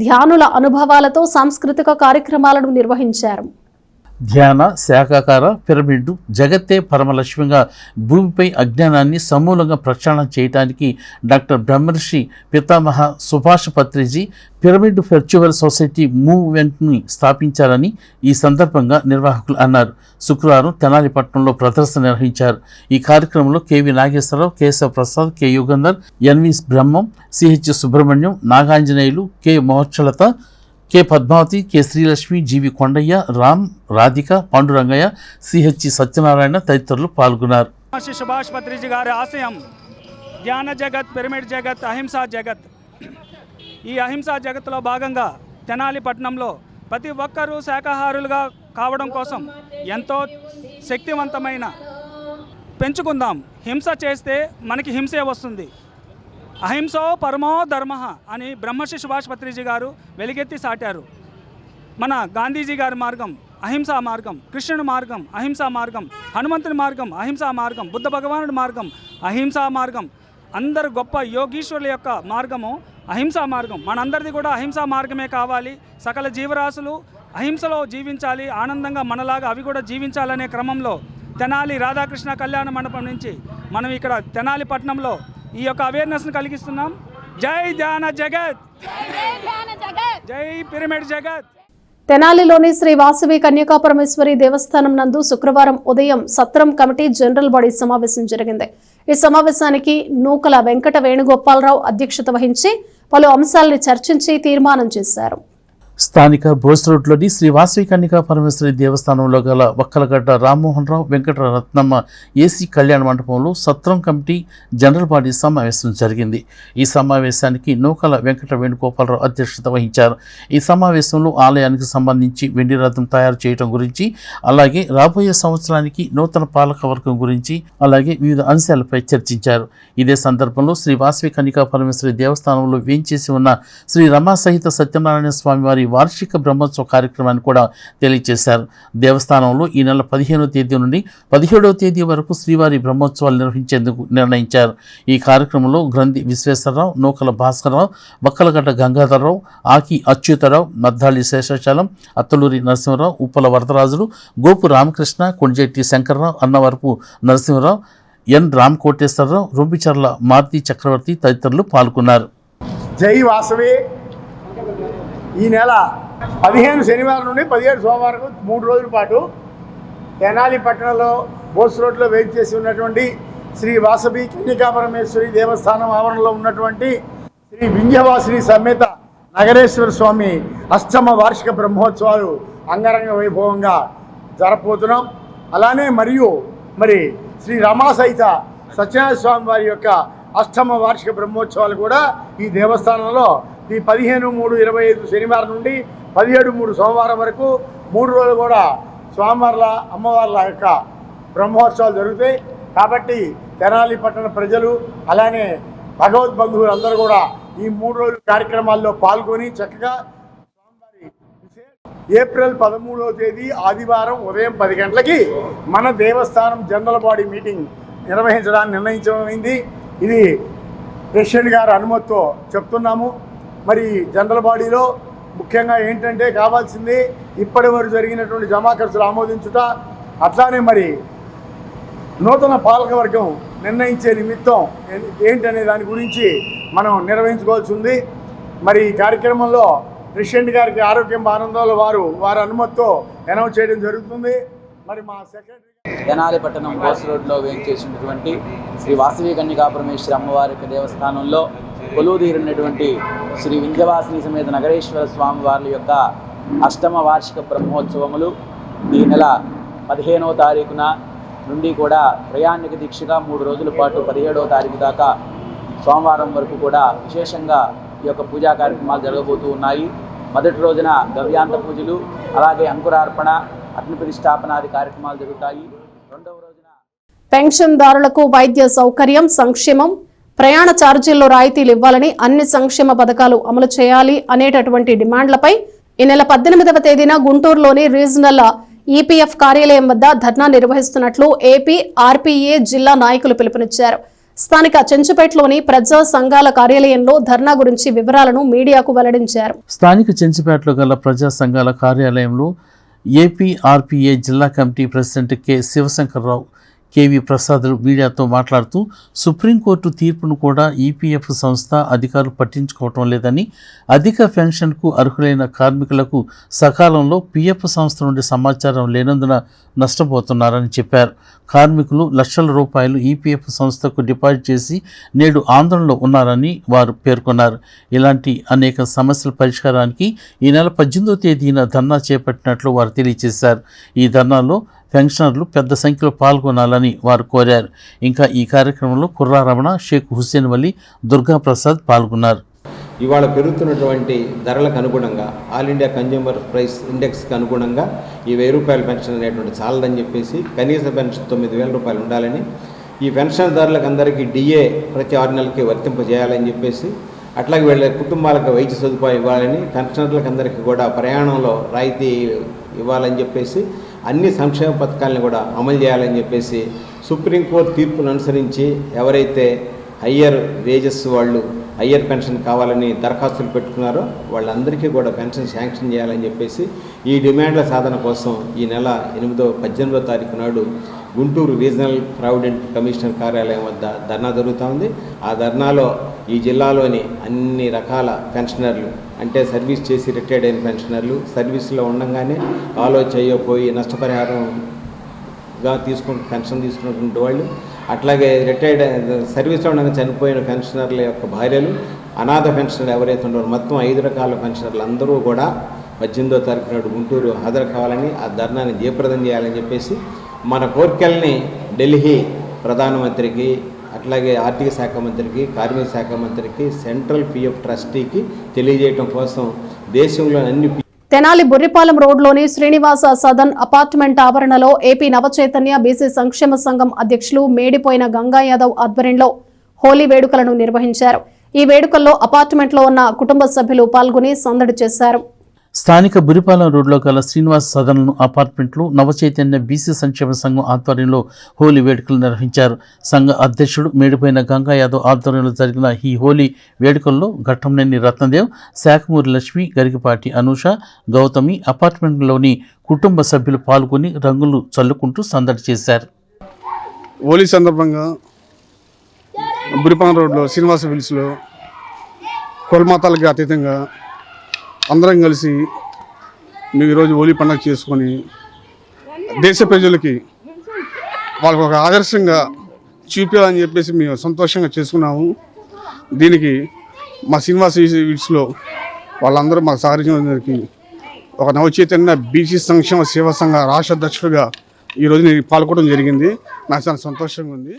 ధ్యానుల అనుభవాలతో సాంస్కృతిక కార్యక్రమాలను నిర్వహించారు. ధ్యాన, శాఖాకార పిరమిడ్ జగత్తే పరమలక్ష్మిగా భూమిపై అజ్ఞానాన్ని సమూలంగా ప్రక్షాళన చేయడానికి doctor Brahmarshi Pitamaha Subhash Patriji pyramid virtual society మూవ్మెంట్ని స్థాపించారని ఈ సందర్భంగా నిర్వాహకులు అన్నారు. శుక్రవారం తెనాలిపట్నంలో ప్రదర్శన నిర్వహించారు. ఈ కార్యక్రమంలో KV Nageswararao, Kesava Prasad, K Yugandhar, NV Brahmam, CH Subrahmanyam, Nagaanjaneyulu, K Moharchalatha, K Padmavathi, K Srilakshmi, GV Kondaiah, Ram, Radhika, Pandurangaiah, CH Satyanarayana తదితరులు పాల్గొన్నారు. సుభాష్ పత్రిజీ గారి ఆశయం జ్ఞాన జగత్, పిరమిడ్ జగత్, అహింసా జగత్. ఈ అహింసా జగత్తులో భాగంగా తెనాలి పట్టణంలో ప్రతి ఒక్కరూ శాకాహారులుగా కావడం కోసం ఎంతో శక్తివంతమైన పెంచుకుందాం. హింస చేస్తే మనకి హింసే వస్తుంది. అహింసో పరమో ధర్మ అని బ్రహ్మర్షి సుభాష్ పత్రిజీ గారు వెలుగెత్తి సాటారు. మన గాంధీజీ గారి మార్గం అహింసా మార్గం, కృష్ణుని మార్గం అహింసా మార్గం, హనుమంతుని మార్గం అహింసా మార్గం, బుద్ధ భగవానుడి మార్గం అహింసా మార్గం, అందరు గొప్ప యోగీశ్వరుల యొక్క మార్గము అహింసా మార్గం. మనందరిది కూడా అహింసా మార్గమే కావాలి. సకల జీవరాశులు అహింసలో జీవించాలి, ఆనందంగా మనలాగా అవి కూడా జీవించాలనే క్రమంలో తెనాలి రాధాకృష్ణ కళ్యాణ మండపం నుంచి మనం ఇక్కడ తెనాలి పట్టణంలో ఈ యొక్క అవేర్నెస్ను కలిగిస్తున్నాం. జై ధ్యాన జగత్, జై పిరమిడ్ జగత్. తెనాలిలోని శ్రీ వాసవి కన్యకా పరమేశ్వరి దేవస్థానం నందు శుక్రవారం ఉదయం సత్రం కమిటీ జనరల్ బాడీ సమావేశం జరిగింది. ఈ సమావేశానికి నూకల వెంకట వేణుగోపాలరావు అధ్యక్షత వహించి పలు అంశాలను చర్చించి తీర్మానం చేశారు. స్థానిక బోస్ రోడ్లోని శ్రీ వాసవి కన్యకా పరమేశ్వరి దేవస్థానంలో గల వక్కలగడ్డ రామ్మోహన్ రావు, వెంకటరత్నమ్మ ఏసీ కళ్యాణ మండపంలో సత్రం కమిటీ జనరల్ బాడీ సమావేశం జరిగింది. ఈ సమావేశానికి నూకల వెంకట వేణుగోపాలరావు అధ్యక్షత వహించారు. ఈ సమావేశంలో ఆలయానికి సంబంధించి వెండి రథం తయారు చేయడం గురించి, అలాగే రాబోయే సంవత్సరానికి నూతన పాలకవర్గం గురించి, అలాగే వివిధ అంశాలపై చర్చించారు. ఇదే సందర్భంలో శ్రీ వాసవి కన్యకా పరమేశ్వరి దేవస్థానంలో వేంచేసి ఉన్న శ్రీ రమా సహిత సత్యనారాయణ స్వామి వారి శ్రీవారి వార్షిక బ్రహ్మోత్సవ కార్యక్రమాన్ని కూడా తెలియజేశారు. దేవస్థానంలో ఈ నెల 15వ తేదీ నుండి 17వ తేదీ వరకు శ్రీవారి బ్రహ్మోత్సవాలు నిర్వహించేందుకు నిర్ణయించారు. ఈ కార్యక్రమంలో గ్రంథి విశ్వేశ్వరరావు, నూకల భాస్కరరావు, వక్కలగడ్డ గంగాధరరావు, ఆకి అచ్యుతరావు, మద్దాళి శేషాచలం, అత్తలూరి నరసింహరావు, ఉప్పల వరదరాజులు, గోపు రామకృష్ణ, కొంజెట్టి శంకర్రావు, అన్నవరపు నరసింహరావు, ఎన్ రామకోటేశ్వరరావు, రొంపిచర్ల మారుతి చక్రవర్తి తదితరులు పాల్గొన్నారు. జై వాసవి. ఈ నెల 15 శనివారం నుండి 17 సోమవారం 3 రోజుల పాటు తెనాలి పట్టణంలో బోస్ రోడ్లో వేయించేసి ఉన్నటువంటి శ్రీ వాసవి కన్యకాపరమేశ్వరి దేవస్థానం ఆవరణలో ఉన్నటువంటి శ్రీ వింధ్యవాసిని సమేత నగరేశ్వర స్వామి అష్టమ వార్షిక బ్రహ్మోత్సవాలు అంగరంగ వైభవంగా జరపబోతున్నాం. అలానే మరి శ్రీ రమాసహిత సత్యనారాయణ స్వామి వారి యొక్క అష్టమ వార్షిక బ్రహ్మోత్సవాలు కూడా ఈ దేవస్థానంలో ఈ 15/3/25 శనివారం నుండి 17/3 సోమవారం వరకు 3 రోజులు కూడా స్వామివార్ల అమ్మవార్ల యొక్క బ్రహ్మోత్సవాలు జరుగుతాయి. కాబట్టి తెనాలి పట్టణ ప్రజలు అలానే భగవద్బంధువులు అందరూ కూడా ఈ 3 రోజుల కార్యక్రమాల్లో పాల్గొని చక్కగా స్వామివారి ఏప్రిల్ 13వ తేదీ ఆదివారం ఉదయం 10 గంటలకి మన దేవస్థానం జనరల్ బాడీ మీటింగ్ నిర్వహించడానికి నిర్ణయించమైంది. ఇది ప్రెసిడెంట్ గారి అనుమతితో చెప్తున్నాము. మరి జనరల్ బాడీలో ముఖ్యంగా ఏంటంటే కావాల్సింది ఇప్పటి వరకు జరిగినటువంటి జమా ఖర్చులు ఆమోదించుట, అట్లానే మరి నూతన పాలకవర్గం నిర్ణయించే నిమిత్తం ఏంటనే దాని గురించి మనం నిర్వహించుకోవాల్సి ఉంది. మరి ఈ కార్యక్రమంలో ప్రెసిడెంట్ గారికి ఆరోగ్యం ఆనందాలు వారి అనుమతితో అనౌన్స్ చేయడం జరుగుతుంది. మరి మా సెక్రటరీ తెనాలి పట్టణం బోస్ రోడ్లో వేయించేసినటువంటి శ్రీ వాసవి కన్యకాపరమేశ్వరి అమ్మవారి యొక్క దేవస్థానంలో కొలువుదీరినటువంటి శ్రీ వింధ్యవాసిని సమేత నగరేశ్వర స్వామి వారి యొక్క అష్టమ వార్షిక బ్రహ్మోత్సవములు ఈ నెల 15వ తారీఖున నుండి కూడా ప్రయాణిక దీక్షగా 3 రోజుల పాటు 17వ తారీఖు దాకా సోమవారం వరకు కూడా విశేషంగా ఈ యొక్క పూజా కార్యక్రమాలు జరగబోతూ ఉన్నాయి. మొదటి రోజున గవ్యాంత పూజలు, అలాగే అంకురార్పణ, అగ్ని ప్రతిష్టాపనాది కార్యక్రమాలు జరుగుతాయి. రెండవ రోజున పెన్షన్దారులకు వైద్య సౌకర్యం, సంక్షేమం, ప్రయాణ ఛార్జీల్లో రాయితీలు ఇవ్వాలని, అన్ని సంక్షేమ పథకాలు అమలు చేయాలి అనేటటువంటి డిమాండ్లపై ఈ నెల 18వ తేదీన గుంటూరులోని రీజనల్ ఈపీఎఫ్ కార్యాలయం వద్ద ధర్నా నిర్వహిస్తున్నట్లు ఏపీ ఆర్పీఏ జిల్లా నాయకులు పిలుపునిచ్చారు. స్థానిక చెంచుపేటలోని ప్రజా సంఘాల కార్యాలయంలో ధర్నా గురించి వివరాలను మీడియాకు వెల్లడించారు. స్థానిక చెంచుపేటలో గల ప్రజా సంఘాల కార్యాలయంలో ఏపీ ఆర్పీఏ జిల్లా committee president K Sivasankararao, KV ప్రసాదులు మీడియాతో మాట్లాడుతూ సుప్రీంకోర్టు తీర్పును కూడా ఈపీఎఫ్ సంస్థ అధికారులు పట్టించుకోవటం లేదని, అధిక పెన్షన్కు అర్హులైన కార్మికులకు సకాలంలో పీఎఫ్ సంస్థ నుండి సమాచారం లేనందున నష్టపోతున్నారని చెప్పారు. కార్మికులు లక్షల రూపాయలు ఈపీఎఫ్ సంస్థకు డిపాజిట్ చేసి నేడు ఆందోళనలో ఉన్నారని వారు పేర్కొన్నారు. ఇలాంటి అనేక సమస్యల పరిష్కారానికి ఈ నెల 18వ తేదీన ధర్నా చేపట్టినట్లు వారు తెలియజేశారు. ఈ ధర్నాలో పెన్షనర్లు పెద్ద సంఖ్యలో పాల్గొనాలని వారు కోరారు. ఇంకా ఈ కార్యక్రమంలో కుర్రా రమణ, షేక్ హుస్సేన్ వలి, దుర్గా ప్రసాద్ పాల్గొన్నారు. ఇవాళ పెరుగుతున్నటువంటి ధరలకు అనుగుణంగా ఆల్ ఇండియా కన్జ్యూమర్ ప్రైస్ ఇండెక్స్కి అనుగుణంగా ఈ 1000 రూపాయల పెన్షన్ అనేటువంటి చాలదని చెప్పేసి కనీస పెన్షన్ 9000 రూపాయలు ఉండాలని, ఈ పెన్షన్దారులకు అందరికీ డిఏ ప్రతి 6 నెలలకి వర్తింపజేయాలని చెప్పేసి, అట్లాగే వీళ్ళ కుటుంబాలకు వైద్య సదుపాయం ఇవ్వాలని, పెన్షనర్లకు అందరికీ కూడా ప్రయాణంలో రాయితీ ఇవ్వాలని చెప్పేసి, అన్ని సంక్షేమ పథకాలను కూడా అమలు చేయాలని చెప్పేసి సుప్రీంకోర్టు తీర్పును అనుసరించి ఎవరైతే హయ్యర్ వేజెస్ వాళ్ళు హయ్యర్ పెన్షన్ కావాలని దరఖాస్తులు పెట్టుకున్నారో వాళ్ళందరికీ కూడా పెన్షన్ శాంక్షన్ చేయాలని చెప్పేసి ఈ డిమాండ్ల సాధన కోసం ఈ నెల 18వ తారీఖు నాడు గుంటూరు రీజనల్ ప్రావిడెంట్ కమిషనర్ కార్యాలయం వద్ద ధర్నా జరుగుతూ ఉంది. ఆ ధర్నాలో ఈ జిల్లాలోని అన్ని రకాల పెన్షనర్లు, అంటే సర్వీస్ చేసి రిటైర్డ్ అయిన పెన్షనర్లు, సర్వీస్లో ఉండగానే కాలో చేయకపోయి నష్టపరిహారంగా పెన్షన్ తీసుకున్నటువంటి వాళ్ళు, అట్లాగే రిటైర్డ్ సర్వీస్లో ఉండగా చనిపోయిన పెన్షనర్ల యొక్క భార్యలు, అనాథ పెన్షనర్లు ఎవరైతే ఉన్నారో మొత్తం 5 రకాల పెన్షనర్లు అందరూ కూడా 18వ తారీఖు నాడు గుంటూరు హాజరు కావాలని, ఆ ధర్నాన్ని జయప్రదం చేయాలని చెప్పేసి మన కోరికల్ని ఢిల్లీ ప్రధానమంత్రికి, అట్లాగే ఆర్థిక శాఖ మంత్రికి, కార్మిక శాఖ మంత్రికి, సెంట్రల్ పీఎఫ్ ట్రస్టీకి తెలియజేయడం కోసం దేశంలో అన్ని తెనాలి బుర్రిపాలెం రోడ్లోని శ్రీనివాస సదన్ అపార్ట్మెంట్ ఆవరణలో ఏపీ నవచైతన్య బీసీ సంక్షేమ సంఘం అధ్యక్షులు మేడిపోయిన గంగా యాదవ్ ఆధ్వర్యంలో హోలీ వేడుకలను నిర్వహించారు. ఈ వేడుకల్లో అపార్ట్మెంట్లో ఉన్న కుటుంబ సభ్యులు పాల్గొని సందడి చేశారు. స్థానిక బురిపాలెం రోడ్లో గల శ్రీనివాస్ సదన్ అపార్ట్మెంట్లో నవచైతన్య బీసీ సంక్షేమ సంఘం ఆధ్వర్యంలో హోలీ వేడుకలు నిర్వహించారు. సంఘ అధ్యక్షుడు మేడిపోయిన గంగా యాదవ్ ఆధ్వర్యంలో జరిగిన ఈ హోలీ వేడుకల్లో ఘట్టంనేని రత్నదేవ్, శాఖమూరి లక్ష్మి, గరికపాటి అనూష, గౌతమి అపార్ట్మెంట్లోని కుటుంబ సభ్యులు పాల్గొని రంగులు చల్లుకుంటూ సందడి చేశారు. హోలీ సందర్భంగా బురిపాలెం రోడ్లో శ్రీనివాస విల్స్లో కులమతాలకి అతీతంగా అందరం కలిసి మేము ఈరోజు హోలీ పండుగ చేసుకొని దేశ ప్రజలకి వాళ్ళకు ఒక ఆదర్శంగా చూపించాలని చెప్పేసి మేము సంతోషంగా చేసుకున్నాము. దీనికి మా శ్రీనివాస విల్స్లో వాళ్ళందరూ మాకు సహకరించినందుకు ఒక నవచైతన్య బీసీ సంక్షేమ సేవా సంఘ రాష్ట్ర అధ్యక్షుడిగా ఈరోజు నేను పాల్గొనడం జరిగింది. నాకు చాలా సంతోషంగా ఉంది.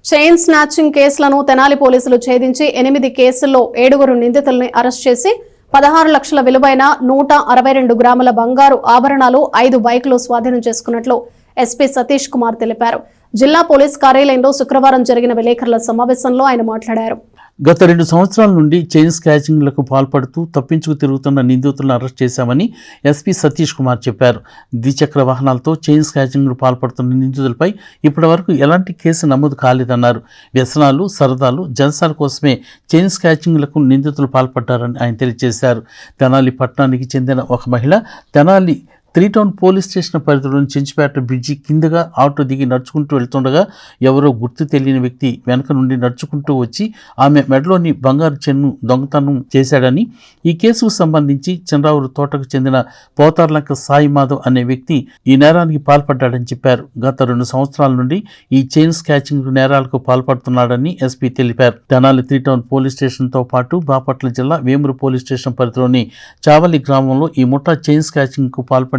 చైన్ స్నాచింగ్ కేసులను తెనాలి పోలీసులు ఛేదించి 8 కేసుల్లో 7 నిందితుల్ని అరెస్ట్ చేసి 16 లక్షల విలువైన 162 గ్రాముల బంగారు ఆభరణాలు 5 బైకులు స్వాధీనం చేసుకున్నట్లు ఎస్పీ సతీష్ కుమార్ తెలిపారు. జిల్లా పోలీస్ కార్యాలయంలో శుక్రవారం జరిగిన విలేకరుల సమావేశంలో ఆయన మాట్లాడారు. గత 2 సంవత్సరాల నుండి చైన్ స్కాచింగ్లకు పాల్పడుతూ తప్పించుకు తిరుగుతున్న నిందితులను అరెస్ట్ చేశామని ఎస్పీ సతీష్ కుమార్ చెప్పారు. ద్విచక్ర వాహనాలతో చైన్ స్కాచింగ్కు పాల్పడుతున్న నిందితులపై ఇప్పటివరకు ఎలాంటి కేసు నమోదు కాలేదన్నారు. వ్యసనాలు, సరదాలు, జలసాల కోసమే చైన్ స్కాచింగ్లకు నిందితులు పాల్పడ్డారని ఆయన తెలియజేశారు. తెనాలి పట్టణానికి చెందిన ఒక మహిళ తెనాలి 3 టౌన్ పోలీస్ స్టేషన్ పరిధిలోని చెంచుపేట బ్రిడ్జి కిందగా ఆటో దిగి నడుచుకుంటూ వెళ్తుండగా ఎవరో గుర్తు తెలియని వ్యక్తి వెనక నుండి నడుచుకుంటూ వచ్చి ఆమె మెడలోని బంగారు చెన్ను దొంగతనం చేశాడని, ఈ కేసుకు సంబంధించి చంద్రావూరు తోటకు చెందిన పోతార్లంక సాయి మాధవ్ అనే వ్యక్తి ఈ నేరానికి పాల్పడ్డాడని చెప్పారు. గత 2 సంవత్సరాల నుండి ఈ చైన్ స్కాచింగ్ నేరాలకు పాల్పడుతున్నాడని ఎస్పీ తెలిపారు. తెనాలి 3 టౌన్ పోలీస్ స్టేషన్తో పాటు బాపట్ల జిల్లా వేమూరు పోలీస్ స్టేషన్ పరిధిలోని చావలి గ్రామంలో ఈ ముఠా చైన్ స్కాచింగ్కు పాల్పడినట్లు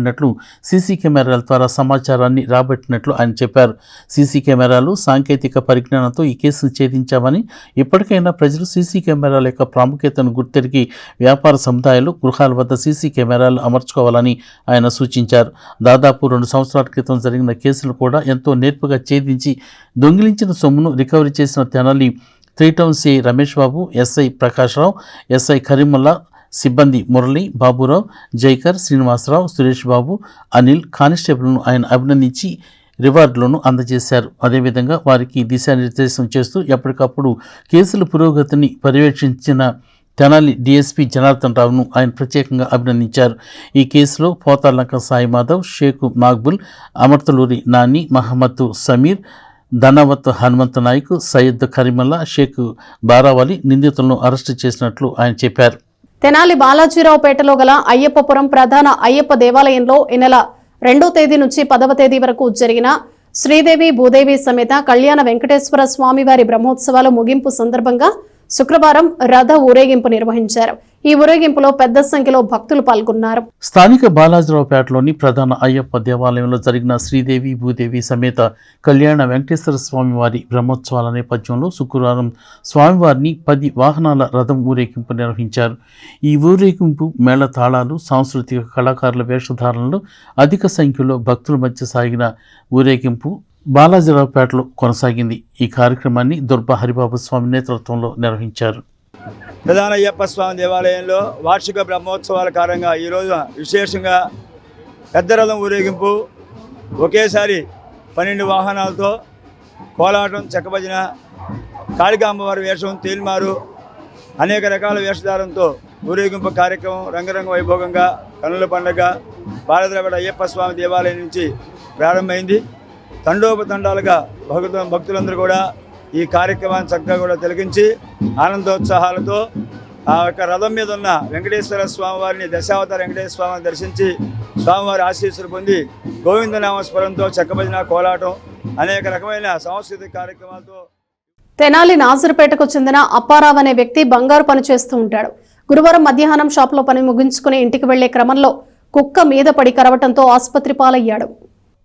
సీసీ కెమెరాల ద్వారా సమాచారాన్ని రాబట్టినట్లు ఆయన చెప్పారు. సీసీ కెమెరాలు, సాంకేతిక పరిజ్ఞానంతో ఈ కేసును ఛేదించామని, ఇప్పటికైనా ప్రజలు సీసీ కెమెరాల యొక్క ప్రాముఖ్యతను గుర్తెరిగి వ్యాపార సముదాయాలు, గృహాల వద్ద సీసీ కెమెరాలు అమర్చుకోవాలని ఆయన సూచించారు. దాదాపు 2 సంవత్సరాల క్రితం జరిగిన కేసులు కూడా ఎంతో నేర్పుగా ఛేదించి దొంగిలించిన సొమ్మును రికవరీ చేసిన Tenali 3 town CI Ramesh Babu, SI Prakash Rao, SI Karimulla, సిబ్బంది మురళి, బాబురావు, జైకర్, శ్రీనివాసరావు, సురేష్ బాబు, అనిల్ కానిస్టేబుల్ను ఆయన అభినందించి రివార్డులను అందజేశారు. అదేవిధంగా వారికి దిశానిర్దేశం చేస్తూ ఎప్పటికప్పుడు కేసుల పురోగతిని పర్యవేక్షించిన తెనాలి డీఎస్పీ జనార్దన్ రావును ఆయన ప్రత్యేకంగా అభినందించారు. ఈ కేసులో పోతార్లంక సాయి మాధవ్, షేక్ మాక్బుల్, అమర్తలూరి నాని, మహమ్మద్ సమీర్, ధనవత్ హనుమంత నాయక్, సయ్యద్ కరీముల్లా, షేక్ బారావలి నిందితులను అరెస్టు చేసినట్లు ఆయన చెప్పారు. తెనాలి బాలాజీరావుపేటలో గల అయ్యప్పపురం ప్రధాన అయ్యప్ప దేవాలయంలో ఈ నెల 2వ తేదీ నుంచి 10వ తేదీ వరకు జరిగిన శ్రీదేవి భూదేవి సమేత కళ్యాణ వెంకటేశ్వర స్వామివారి బ్రహ్మోత్సవాల ముగింపు సందర్భంగా శుక్రవారం రథ ఊరేగింపు నిర్వహించారు. ఈ ఊరేగింపులో పెద్ద సంఖ్యలో భక్తులు పాల్గొన్నారు. స్థానిక బాలాజీరావుపేటలోని ప్రధాన అయ్యప్ప దేవాలయంలో జరిగిన శ్రీదేవి భూదేవి సమేత కళ్యాణ వెంకటేశ్వర స్వామివారి బ్రహ్మోత్సవాల నేపథ్యంలో శుక్రవారం స్వామివారిని 10 వాహనాల రథం ఊరేగింపు నిర్వహించారు. ఈ ఊరేగింపు మేళ తాళాలు, సాంస్కృతిక కళాకారుల వేషధారణలు, అధిక సంఖ్యలో భక్తుల మధ్య సాగిన ఊరేగింపు బాలాజీరావుపేటలో కొనసాగింది. ఈ కార్యక్రమాన్ని దుర్బా హరిబాబు స్వామి నేతృత్వంలో నిర్వహించారు. ప్రధాన అయ్యప్ప స్వామి దేవాలయంలో వార్షిక బ్రహ్మోత్సవాల కారణంగా ఈరోజు విశేషంగా పెద్ద రథం ఊరేగింపు, ఒకేసారి 12 వాహనాలతో కోలాటం, చెక్కభజన, కాళికాంబవారి వేషం, తేల్మారు, అనేక రకాల వేషధారంతో ఊరేగింపు కార్యక్రమం రంగరంగ వైభోగంగా కన్నుల పండుగ బాలాజీరావుపేట అయ్యప్ప స్వామి దేవాలయం నుంచి ప్రారంభమైంది. తండోపతండాలుగా భక్తులందరూ కూడా ఈ కార్యక్రమాన్ని చక్కగా కూడా తిలకించి ఆనందోత్సాహాలతో ఆ యొక్క రథం మీద ఉన్న వెంకటేశ్వర స్వామివారిని, దశావతార వెంకటేశ్వర స్వామిని దర్శించి స్వామివారి ఆశీస్సులు పొంది గోవిందనామస్మరణతో చెక్కభజన, కోలాటం, అనేక రకమైన సాంస్కృతిక కార్యక్రమాలతో. తెనాలి నాజర్పేటకు చెందిన అప్పారావు అనే వ్యక్తి బంగారు పని చేస్తూ ఉంటాడు. గురువారం మధ్యాహ్నం షాపులో పని ముగించుకుని ఇంటికి వెళ్లే క్రమంలో కుక్క మీద పడి కరవటంతో ఆసుపత్రి పాలయ్యాడు.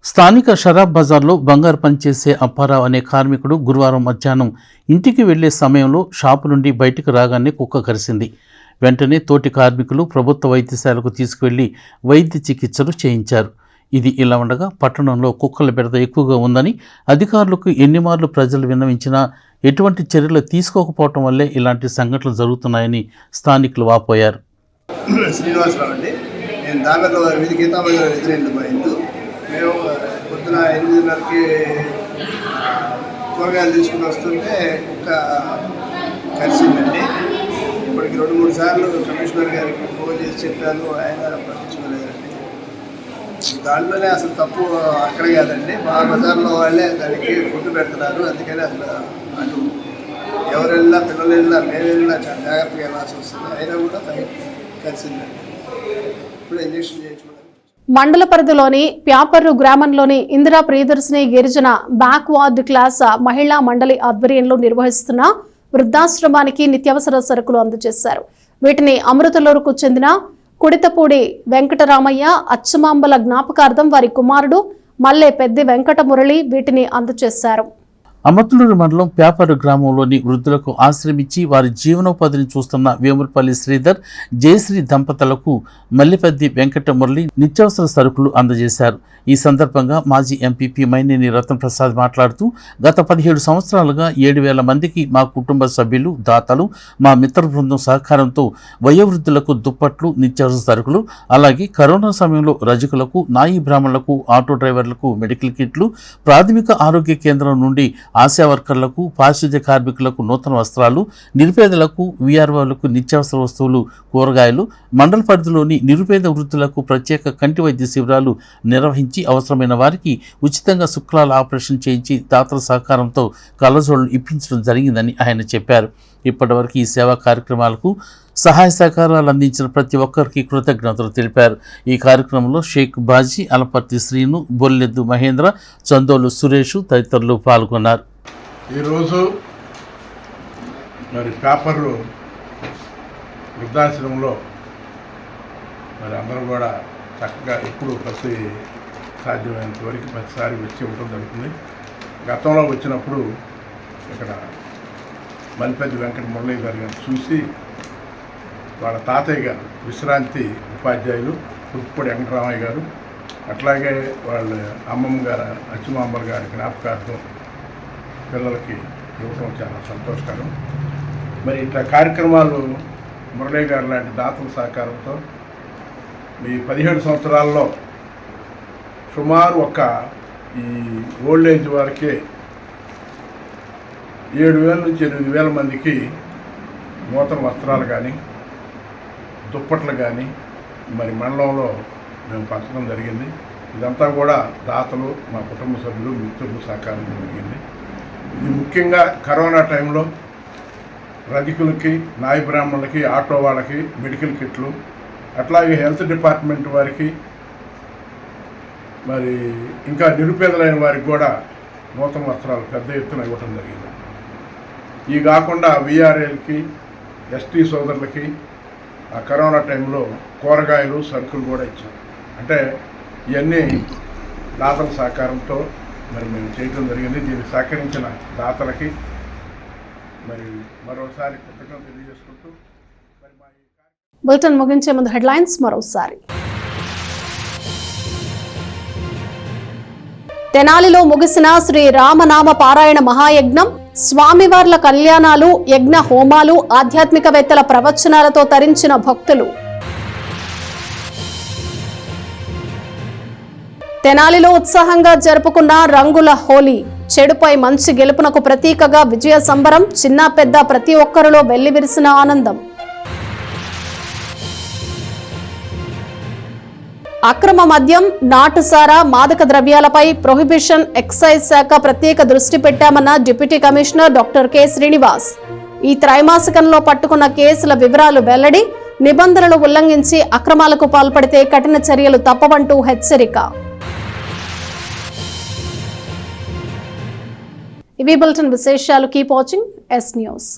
స్థానిక షరాబ్ బజార్లో బంగారు పనిచేసే అప్పారావు అనే కార్మికుడు గురువారం మధ్యాహ్నం ఇంటికి వెళ్లే సమయంలో షాపు నుండి బయటకు రాగానే కుక్క కరిసింది. వెంటనే తోటి కార్మికులు ప్రభుత్వ వైద్యశాలకు తీసుకువెళ్లి వైద్య చికిత్సలు చేయించారు. ఇది ఇలా ఉండగా పట్టణంలో కుక్కల బెడద ఎక్కువగా ఉందని అధికారులకు ఎన్నిమార్లు ప్రజలు విన్నవించినా ఎటువంటి చర్యలు తీసుకోకపోవటం వల్లే ఇలాంటి సంఘటనలు జరుగుతున్నాయని స్థానికులు వాపోయారు. శ్రీనివాసరావు అండి. నేను దామెర్ల వీధి గీతామణి ఎదురెళ్ళిపోయింది. మేము పొద్దున 8:30కి కూరగాయలు తీసుకుని వస్తుంటే కుక్క కలిసిందండి. ఇప్పటికి 2-3 సార్లు కమిషనర్ గారికి ఫోన్ చేసి చెప్పాను, ఆయన పట్టించుకోలేదండి. దాంట్లోనే అసలు తప్పు అక్కడ కాదండి, మా బజార్లో వాళ్ళే దానికి ఫుడ్ పెడుతున్నారు. అందుకని అసలు అటు ఎవరు వెళ్ళినా పిల్లలు వెళ్ళినా మేము వెళ్ళినా చాలా జాగ్రత్తగా వెళ్ళాల్సి వస్తుంది. అయినా కూడా కలిసిందండి. ఇప్పుడు ఇంజక్షన్ చేయించుకోవాలి. మండల పరిధిలోని ప్యాపర్రు గ్రామంలోని ఇందిరా ప్రియదర్శిని గిరిజన బ్యాక్వార్డ్ క్లాస్ మహిళా మండలి ఆధ్వర్యంలో నిర్వహిస్తున్న వృద్ధాశ్రమానికి నిత్యావసర సరుకులు అందజేశారు. వీటిని అమృతలూరుకు చెందిన కుడితపూడి వెంకటరామయ్య అచ్చమాంబల జ్ఞాపకార్థం వారి కుమారుడు మల్లె పెద్ది వెంకట మురళి వీటిని అందజేశారు. అమర్తులూరు మండలం ప్యాపరు గ్రామంలోని వృద్ధులకు ఆశ్రమించి వారి జీవనోపాధిని చూస్తున్న వేములపల్లి శ్రీధర్, జయశ్రీ దంపతులకు మల్లిపెద్ది వెంకట మురళి నిత్యావసర సరుకులు అందజేశారు. ఈ సందర్భంగా మాజీ ఎంపీపీ మైనేని రత్నప్రసాద్ మాట్లాడుతూ, గత 17 సంవత్సరాలుగా 7,000 మందికి మా కుటుంబ సభ్యులు, దాతలు, మా మిత్ర బృందం సహకారంతో వయోవృద్ధులకు దుప్పట్లు, నిత్యావసర సరుకులు, అలాగే కరోనా సమయంలో రజకులకు, నాయి బ్రాహ్మణులకు, ఆటో డ్రైవర్లకు మెడికల్ కిట్లు, ప్రాథమిక ఆరోగ్య కేంద్రం నుండి ఆశా వర్కర్లకు, పారిశుద్ధ్య కార్మికులకు నూతన వస్త్రాలు, నిరుపేదలకు, వీఆర్ఓలకు నిత్యావసర వస్తువులు, కూరగాయలు, మండల పరిధిలోని నిరుపేద వృద్ధులకు ప్రత్యేక కంటి వైద్య శిబిరాలు నిర్వహించి అవసరమైన వారికి ఉచితంగా శుక్లాల ఆపరేషన్ చేయించి దాతల సహకారంతో కళ్ళజోళ్లు ఇప్పించడం జరిగిందని ఆయన చెప్పారు. ఇప్పటివరకు ఈ సేవా కార్యక్రమాలకు సహాయ సహకారాలు అందించిన ప్రతి ఒక్కరికి కృతజ్ఞతలు తెలిపారు. ఈ కార్యక్రమంలో షేక్ బాజీ, అలపర్తి శ్రీను, బొల్లెద్దు మహేంద్ర, చందోలు సురేష్ తదితరులు పాల్గొన్నారు. ఈరోజు మరి పేపర్లు వృద్ధాశ్రమంలో మరి అందరూ కూడా చక్కగా ఎప్పుడు ప్రతి సాధ్యమైనంత వరకు ప్రతిసారి వచ్చి ఇవ్వడం జరుగుతుంది. గతంలో వచ్చినప్పుడు ఇక్కడ మల్లిపెద్ది వెంకట మురళి గారు చూసి వాళ్ళ తాతయ్య గారు విశ్రాంతి ఉపాధ్యాయులు కుర్తిపూడి వెంకటరామయ్య గారు, అట్లాగే వాళ్ళ అమ్మమ్మ గారు అచ్చుమాంబల గారి జ్ఞాపకార్థం పిల్లలకి ఇవ్వడం చాలా సంతోషకరం. మరి ఇట్లా కార్యక్రమాలు మురళీ గారు లాంటి దాతల సహకారంతో ఈ 17 సంవత్సరాల్లో సుమారు ఈ ఓల్డ్ ఏజ్ వారికే 7,000 నుంచి 8,000 మందికి నూతన వస్త్రాలు కానీ, దుప్పట్లు కానీ మరి మండలంలో మేము పంచడం జరిగింది. ఇదంతా కూడా దాతలు, మా కుటుంబ సభ్యులు, మిత్రులు సహకారంతో జరిగింది. ఇది ముఖ్యంగా కరోనా టైంలో రజకులకి, నాయ బ్రాహ్మణులకి, ఆటో వాళ్ళకి మెడికల్ కిట్లు, అట్లాగే హెల్త్ డిపార్ట్మెంట్ వారికి, మరి ఇంకా నిరుపేదలైన వారికి కూడా నూతన వస్త్రాలు పెద్ద ఎత్తున ఇవ్వటం జరిగింది. ఇవి కాకుండా వీఆర్ఏలకి, ఎస్టీ సోదరులకి ఆ కరోనా టైంలో కూరగాయలు, సరుకులు కూడా ఇచ్చాం. అంటే ఇవన్నీ దాతల సహకారంతో మరి మేము చేయడం జరిగింది. దీనికి సహకరించిన దాతలకి మరి మరోసారి కృతజ్ఞతలు తెలియజేసుకుంటూ బులెటిన్ ముగించే ముందు హెడ్లైన్స్ మరోసారి. తెనాలిలో ముగిసిన శ్రీ రామనామ పారాయణ మహాయజ్ఞం, స్వామివార్ల కళ్యాణాలు, యజ్ఞ హోమాలు, ఆధ్యాత్మికవేత్తల ప్రవచనాలతో తరించిన భక్తులు. తెనాలిలో ఉత్సాహంగా జరుపుకున్న రంగుల హోలీ, చెడుపై మంచి గెలుపునకు ప్రతీకగా విజయ సంబరం, చిన్న పెద్ద ప్రతి ఒక్కరిలో వెల్లివిరిసిన ఆనందం. అక్రమ మద్యం, నాటుసారా, మాదక ద్రవ్యాలపై ప్రొహిబిషన్ ఎక్సైజ్ శాఖ ప్రత్యేక దృష్టి పెట్టామన్న deputy commissioner doctor K Srinivas. ఈ త్రైమాసికంలో పట్టుకున్న కేసుల వివరాలు వెల్లడి, నిబంధనలు ఉల్లంఘించి అక్రమాలకు పాల్పడితే కఠిన చర్యలు తప్పవంటూ హెచ్చరిక. ఇవి బులెటిన్ విశేషాలు. Keep watching yes news.